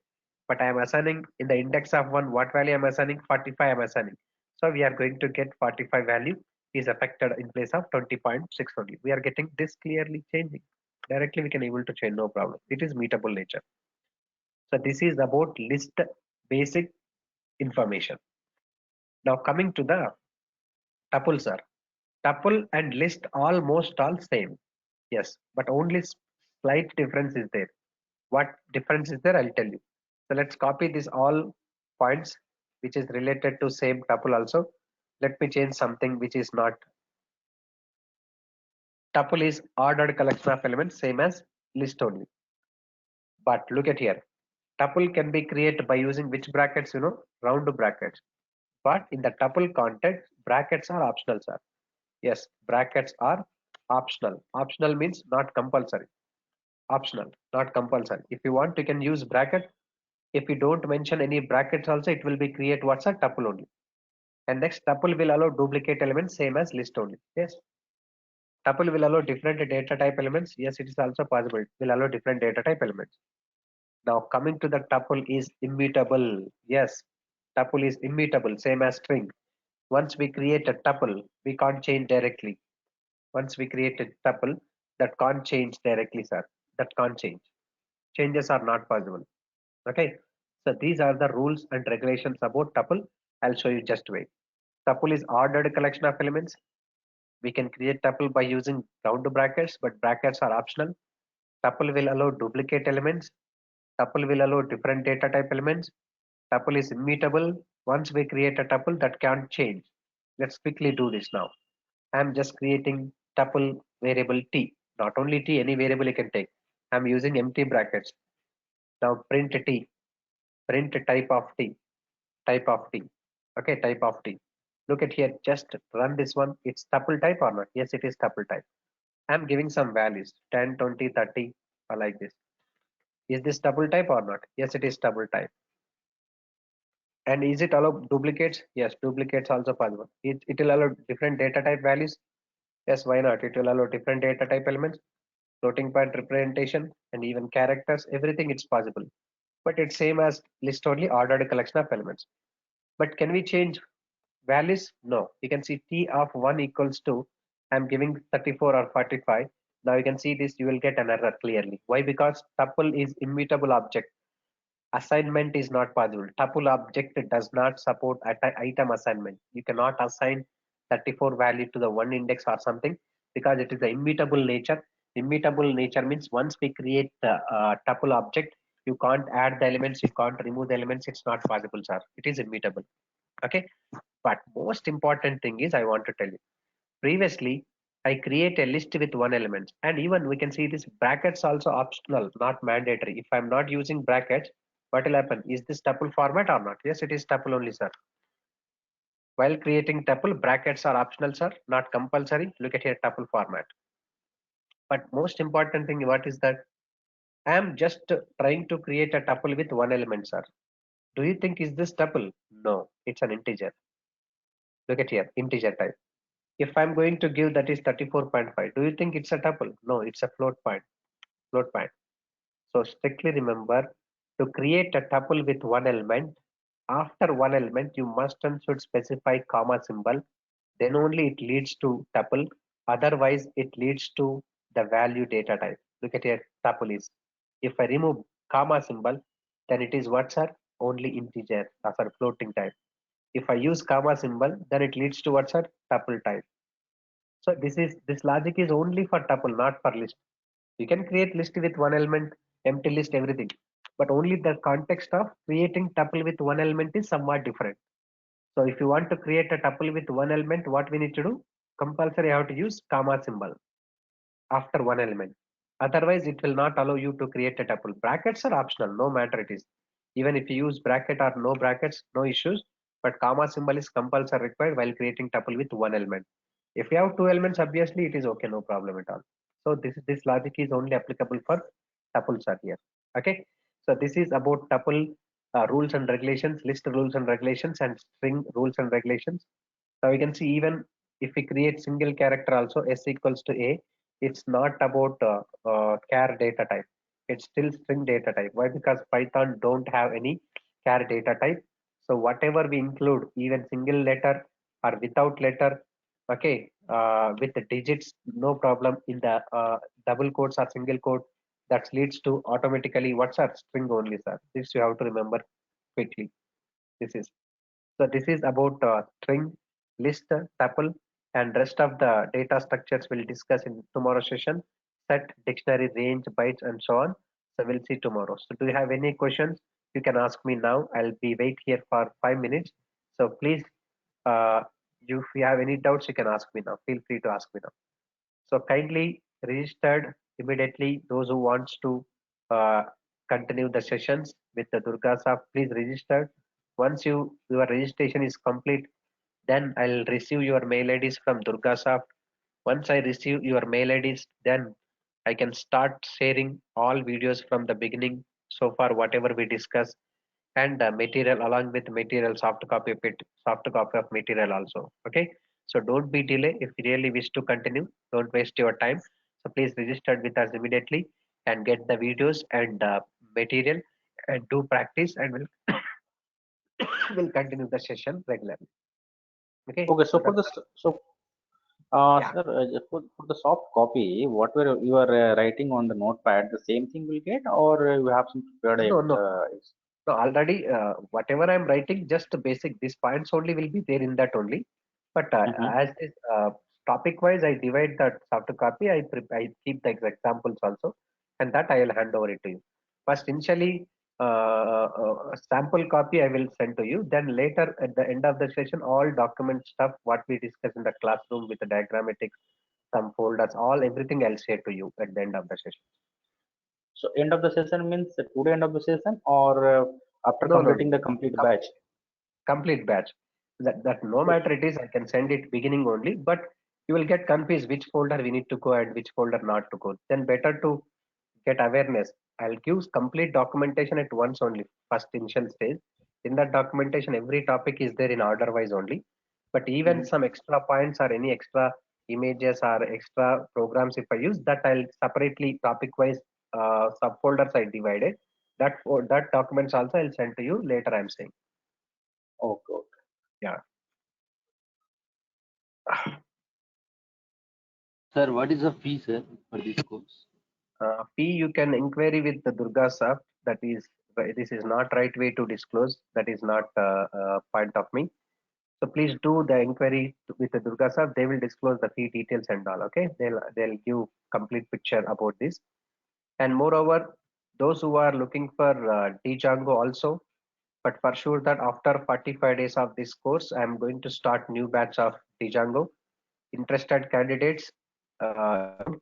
But I am assigning in the index of 1, what value I am assigning? 45 I am assigning. So we are going to get 45 value is affected in place of 20.6 only. We are getting this clearly changing. Directly we can able to change, no problem. It is mutable nature. So this is about list basic information. Now coming to the tuples are. Tuple and list almost all same. Yes, but only slight difference is there. What difference is there? I'll tell you. So let's copy this all points which is related to same tuple also. Let me change something which is not. Tuple is ordered collection of elements, same as list only. But look at here. Tuple can be created by using which brackets? Round brackets. But in the tuple context, brackets are optional, sir. Yes, brackets are optional. Optional means not compulsory. Optional, not compulsory. If you want, you can use bracket. If you don't mention any brackets also, it will be create what's a tuple only. And next, tuple will allow duplicate elements, same as list only. Yes. Tuple will allow different data type elements. Yes, it is also possible. It will allow different data type elements. Now coming to the tuple is immutable. Yes, tuple is immutable, same as string. Once we create a tuple, we can't change directly. Once we create a tuple, that can't change directly, sir. That can't change. Changes are not possible. Okay. So these are the rules and regulations about tuple. I'll show you just wait. Tuple is ordered collection of elements. We can create tuple by using round brackets, but brackets are optional. Tuple will allow duplicate elements. Tuple will allow different data type elements. Tuple is immutable. Once we create a tuple, that can't change. Let's quickly do this now. I'm just creating tuple variable t. Not only t, any variable you can take. I'm using empty brackets. Now print t. Print type of t. Type of t. Okay, type of t. Look at here. Just run this one. It's tuple type or not? Yes, it is tuple type. I'm giving some values 10, 20, 30 or like this. Is this tuple type or not? Yes, it is tuple type. And is it allow duplicates? Yes, duplicates also possible. It will allow different data type values. Yes, why not? It will allow different data type elements, floating point representation, and even characters. Everything it's possible. But it's same as list only ordered collection of elements. But can we change values? No. You can see t of 1 equals to, I'm giving 34 or 45. Now you can see this, you will get an error clearly. Why? Because tuple is immutable object. Assignment is not possible. Tuple object does not support item assignment. You cannot assign 34 value to the one index or something because it is the immutable nature. Immutable nature means once we create the tuple object, you can't add the elements, you can't remove the elements. It's not possible, sir. It is immutable. Okay. But most important thing is I want to tell you. Previously, I create a list with one element, and even we can see this brackets also optional, not mandatory. If I'm not using brackets, what will happen? Is this tuple format or not? Yes, it is tuple only, sir. While creating tuple, brackets are optional, sir, not compulsory. Look at here, tuple format. But most important thing, what is that? I am just trying to create a tuple with one element, sir. Do you think is this tuple? No, it's an integer. Look at here, integer type. If I'm going to give that is 34.5, do you think it's a tuple? No, it's a float point. Float point. So strictly remember, to create a tuple with one element, after one element you must and should specify comma symbol, then only it leads to tuple. Otherwise it leads to the value data type. Look at here, tuple is. If I remove comma symbol, then it is what, sir? Only integer, or floating type. If I use comma symbol, then it leads to what, sir? Tuple type. So this logic is only for tuple, not for list. You can create list with one element, empty list, everything, but only the context of creating tuple with one element is somewhat different. So if you want to create a tuple with one element, what we need to do? Compulsory, you have to use comma symbol after one element. Otherwise, it will not allow you to create a tuple. Brackets are optional, no matter it is. Even if you use bracket or no brackets, no issues. But comma symbol is compulsory required while creating tuple with one element. If you have two elements, obviously it is okay, no problem at all. So this logic is only applicable for tuples are here. Okay. So this is about tuple rules and regulations, list rules and regulations, and string rules and regulations. Now we can see even if we create single character also s equals to a, it's not about char data type. It's still string data type. Why? Because Python don't have any char data type. So whatever we include, even single letter or without letter, okay, with the digits, no problem. In the double quotes or single quote, that leads to automatically what's our string only, sir. This you have to remember quickly. This is so this is about string, list, tuple, and rest of the data structures we'll discuss in tomorrow session. Set, dictionary, range, bytes, and so on. So we'll see tomorrow. So do you have any questions? You can ask me now. I'll be wait here for 5 minutes. So please, uh, if you have any doubts, you can ask me now. Feel free to ask me now. So kindly registered immediately. Those who wants to uh, continue the sessions with the Durgasoft, please register. Once your registration is complete, then I'll receive your mail IDs from Durgasoft. Once I receive your mail IDs, then I can start sharing all videos from the beginning so far, whatever we discuss, and material along with material soft copy of material also. Okay. So don't be delay. If you really wish to continue, don't waste your time. So please register with us immediately and get the videos and material and do practice and we'll continue the session regularly. Okay. Okay, So so for that's the yeah. sir, for the soft copy, what were you are writing on the notepad, the same thing will get, or you have some prepared No, no. So already whatever I'm writing, just the basic, these points only will be there in that only. But Mhm. as this topic wise, I divide that soft copy. I keep the examples also, and that I will hand over it to you. First, initially, a sample copy I will send to you. Then later, at the end of the session, all document stuff what we discuss in the classroom with the diagrammatics, some folders, all everything I'll share to you at the end of the session. So end of the session means today end of the session, or after No, no, completing no. the complete batch. Complete batch. That no Okay. matter it is, I can send it beginning only, but you will get confused which folder we need to go and which folder not to go. Then better to get awareness. I'll give complete documentation at once only, first initial stage. In that documentation, every topic is there in order wise only. But even Mhm. some extra points or any extra images or extra programs, if I use that, I'll separately topic wise subfolders I divided. That documents also I'll send to you later. I'm saying, Okay. Okay. yeah. Sir, what is the fee, sir, for this course? Fee you can inquiry with the Durga Soft. That is, this is not right way to disclose. That is not point of me. So please do the inquiry with the Durga Soft. They will disclose the fee details and all. Okay, they'll give complete picture about this. And moreover, those who are looking for Django also, but for sure that after 45 days of this course, I am going to start new batch of Django. Interested candidates don't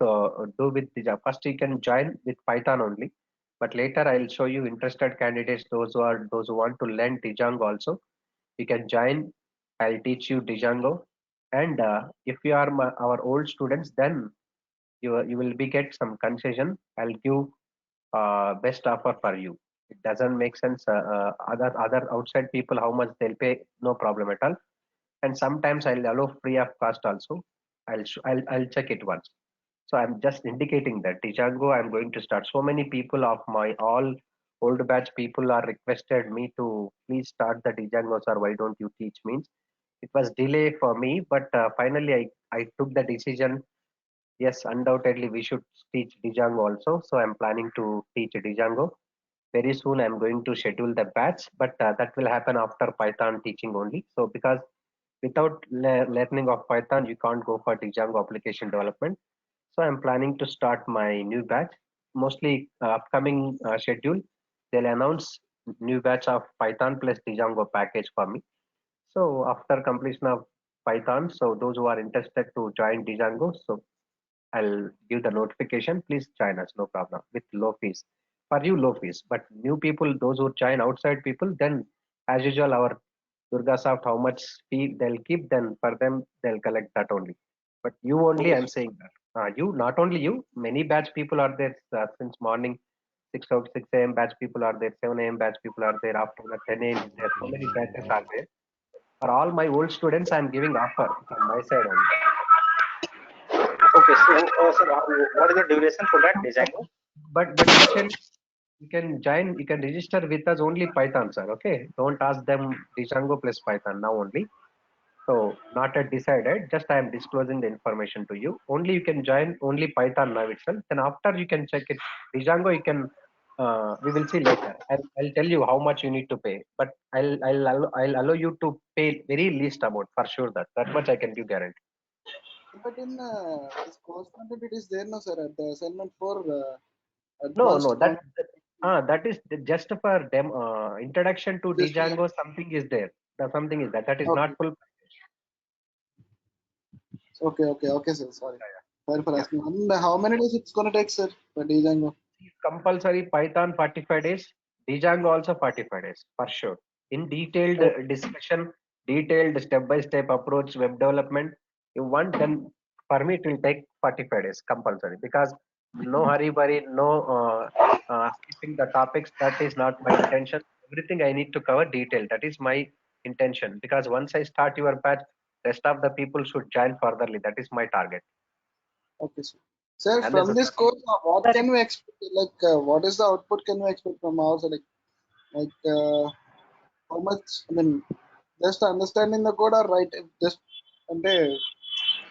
do with the Java. First, you can join with Python only, but later I'll show you interested candidates. Those who want to learn Django also. You can join. I'll teach you Django, and if you are our old students, then you will be get some concession. I'll give best offer for you. It doesn't make sense. Other outside people how much they'll pay, no problem at all. And sometimes I'll allow free of cost also. I'll check it once. So I'm just indicating that Django I'm going to start. So many people of my all old batch people are requested me to please start the Django, sir. Why don't you teach? Means it was delay for me, but finally I took the decision. Yes, undoubtedly we should teach Django also. So I'm planning to teach Django. Very soon I'm going to schedule the batch, but that will happen after Python teaching only. So because without learning of Python, you can't go for Django application development. So I'm planning to start my new batch. Mostly upcoming schedule, they'll announce new batch of Python plus Django package for me. So after completion of Python, so those who are interested to join Django, so I'll give the notification. Please join us, no problem, with low fees. For you, low fees. But new people, those who join outside people, then as usual, our Durgasoft, how much fee they'll keep, then for them they'll collect that only. But you only, Okay. I'm saying that. You, not only you, many batch people are there since morning. 6 a.m. batch people are there, 7 a.m. batch people are there, after that 10 a.m. is there. So many batches are there. For all my old students, I'm giving offer from my side only. Okay, so sir, what is the duration for that Django? But initially you can join, you can register with us only Python, sir. Okay, don't ask them Django plus Python now only. So not yet decided. Just I am disclosing the information to you. Only you can join only Python now itself. Then after you can check it. Django you can. We will see later. I'll tell you how much you need to pay. But I'll allow you to pay very least amount for sure. That much I can give guarantee. But in this course content, it is there, no, sir, at the assignment for No, advanced no, that is just for them. Introduction to Just Django. Something is there. Something is that. That is okay, not full. okay, sir. Sorry. Sorry for Yeah. asking. And how many days it's gonna take, sir, for Django? Compulsory Python 45 days, Django also 45 days for sure. In detailed Oh, discussion, detailed step-by-step approach, web development, you want, then for me it will take 45 days compulsory, because no hurry worry, no skipping the topics. That is not my intention. Everything I need to cover detail. That is my intention, because once I start your batch, rest of the people should join furtherly. That is my target. okay, sir. Sir, from this Unnecessary. course, what can we expect? Like, what is the output can we expect from our side? Like, how much? I mean, just understanding the code or right? Just and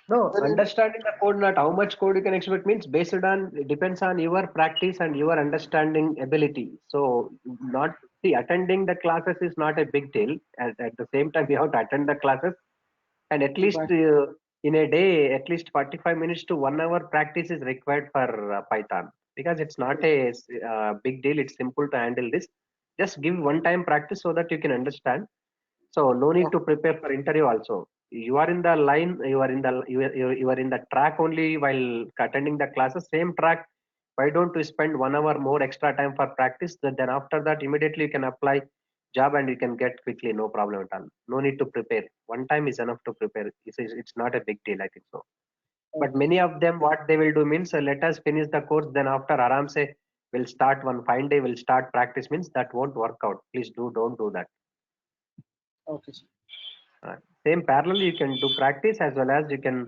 No, very understanding the code, not how much code you can expect, means based on, it depends on your practice and your understanding ability. So not, see, attending the classes is not a big deal. At the same time, you have to attend the classes, and at least impact. in a day, at least 45 minutes to 1 hour practice is required for Python, because it's not a big deal. It's simple to handle this. Just give one time practice so that you can understand. So no need to prepare for interview also. You are in the line, you are in the track only while attending the classes, same track. Why don't you spend 1 hour more extra time for practice? Then after that, immediately you can apply job and you can get quickly, no problem at all. No need to prepare. One time is enough to prepare. It's not a big deal, I think so. But Okay. many of them, what they will do means, let us finish the course, then after aram say we'll start one fine day, we'll start practice, means that won't work out. Please don't do that. Okay, sir. Uh, Same parallel, you can do practice as well as you can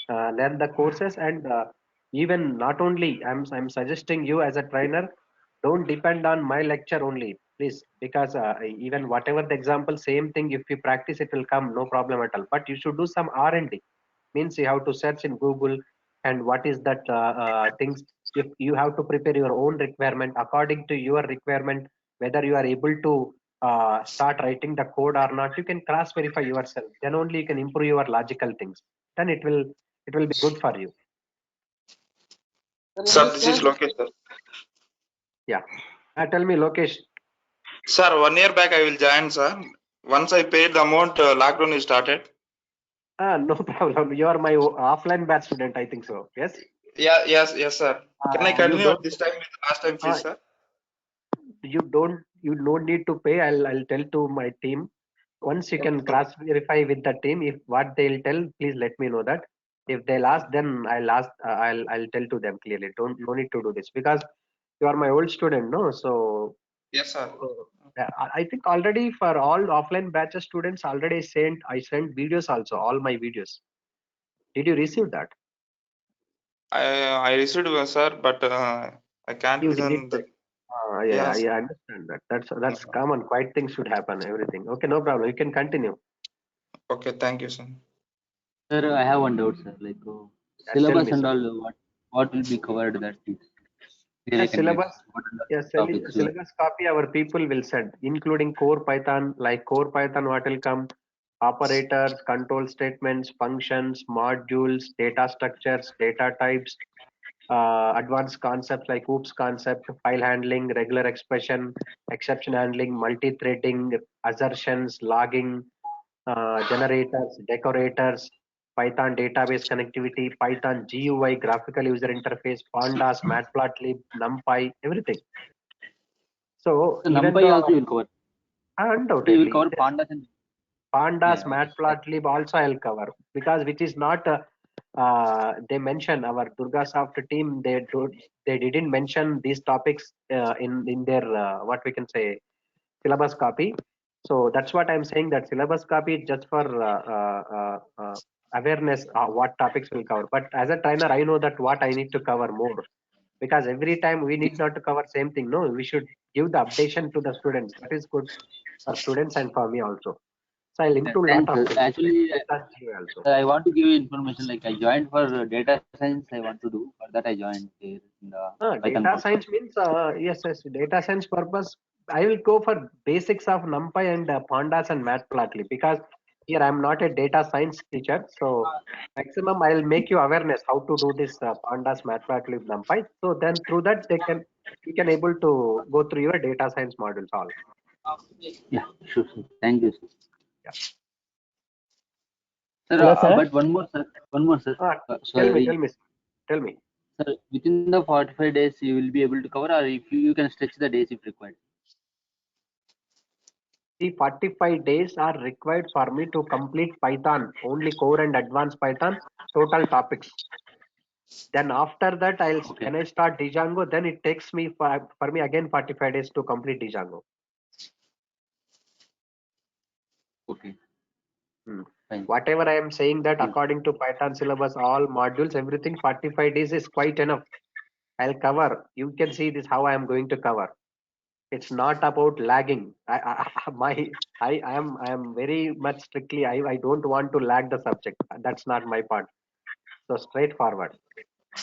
learn the courses. And even not only, I'm suggesting you as a trainer, don't depend on my lecture only, please, because even whatever the example, same thing, if you practice it will come, no problem at all. But you should do some R&D, means you have to search in Google, and what is that things. If you have to prepare your own requirement according to your requirement, whether you are able to start writing the code or not, you can cross verify yourself, then only you can improve your logical things. Then it will be good for you. Sir, in Sir, this this is class, Lokesh, sir. Yeah. Tell me, Lokesh. Sir, 1 year back I will join, sir. Once I paid the amount, lockdown is started. No problem, you are my offline batch student, I think so. Yes. Yeah, yes, sir. Can I You continue at don't this time with the last time fees, sir? you don't need to pay. I'll tell to my team. Once you can Okay. cross verify with the team, if what they'll tell, please let me know that. If they'll ask, then I'll ask. I'll tell to them clearly. No need to do this, because you are my old student, no? So Yes, sir. yeah, I think already for all offline batches students, already I sent videos also, all my videos. Did you receive that? I received one, sir, but I can't You listen deleted. the. Yeah, Yes. I understand that. That's common. Quite things should happen. Everything. Okay, no problem. You can continue. Okay, thank you, sir. Sir, I have one doubt, sir. Like Tell syllabus me, and sir. all, what will be covered that is clear Yes, economics? syllabus. What are the Yes, topics? syllabus copy our people will send, including core Python, like core Python, what will come, operators, control statements, functions, modules, data structures, data types, advanced concepts like OOPS concept, file handling, regular expression, exception handling, multi-threading, assertions, logging, generators, decorators, Python database connectivity, Python GUI, graphical user interface, Pandas, Matplotlib, NumPy, everything. So So even NumPy though also you will cover. So you will undoubtedly cover pandas and Pandas, yeah, okay. Matplotlib also I'll cover, because which is not they mention our DurgaSoft team, they didn't mention these topics in their what we can say syllabus copy. So that's what I'm saying, that syllabus copy is just for awareness what topics will cover. But as a trainer, I know that what I need to cover more, because every time we need not to cover same thing. No, we should give the updation to the students. That is good for students and for me also. So I'll include lot Thanks, of sir. things. Actually, Python GUI also. I want to give you information like I joined for data science. I want to do for that. I joined here in the Python Data course. science means yes, data science purpose. I will go for basics of NumPy and Pandas and Matplotlib, because here I'm not a data science teacher. So maximum I'll make you awareness how to do this Pandas, Matplotlib, NumPy. So then through that you can able to go through your data science modules all. Yeah, sure, sir. Thank you, sir. Yeah. Sir, Hello, sir. but one more, sir. One more, sir. Tell me, Sorry, tell me. sir. Within the 45 days, you will be able to cover, or if you can stretch the days if required. The 45 days are required for me to complete Python, only core and advanced Python, total topics. Then after that, Okay. when I start Django, then it takes me for me again 45 days to complete Django. Okay. Hmm. Fine. Whatever I am saying that Yes. according to Python syllabus, all modules, everything, 45 days is quite enough. I'll cover. You can see this how I am going to cover. It's not about lagging. I am very much strictly. I don't want to lag the subject. That's not my part. So straightforward.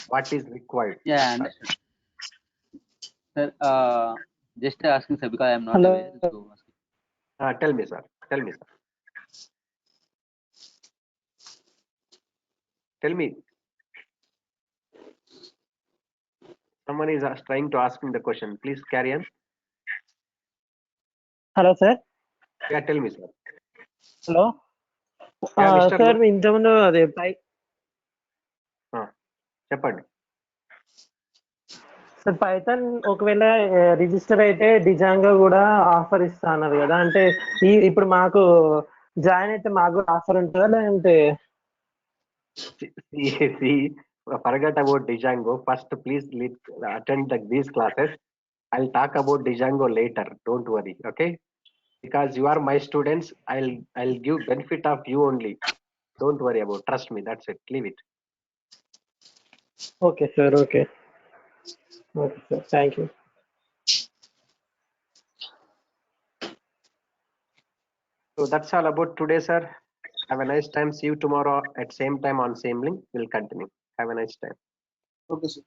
What is required? Yeah, understood. Sir, just asking, sir, because I am not Hello. aware. So Tell me, sir. Tell me, sir. Tell me. Someone is trying to ask me the question. Please carry on. Hello, sir. Yeah, tell me, sir. Hello. Yeah, Mr. Sir ఇంతకుముందు అదే చెప్పండి. Sir Python ఒకవేళ register అయితే Django కూడా offer ఇస్తా అన్నారు కదా, అంటే ఇప్పుడు మాకు జాయిన్ అయితే మాకు కూడా ఆఫర్ ఉంటుందా లేదంటే? See, forget about Django. First, please attend these classes. I'll talk about Django later. Don't worry, okay? Because you are my students, I'll give benefit of you only. Don't worry about. Trust me. That's it. Leave it. Okay sir, okay sir, thank you. So that's all about today, sir. Have a nice time. See you tomorrow at same time on same link. We'll continue. Have a nice time. Okay, sir.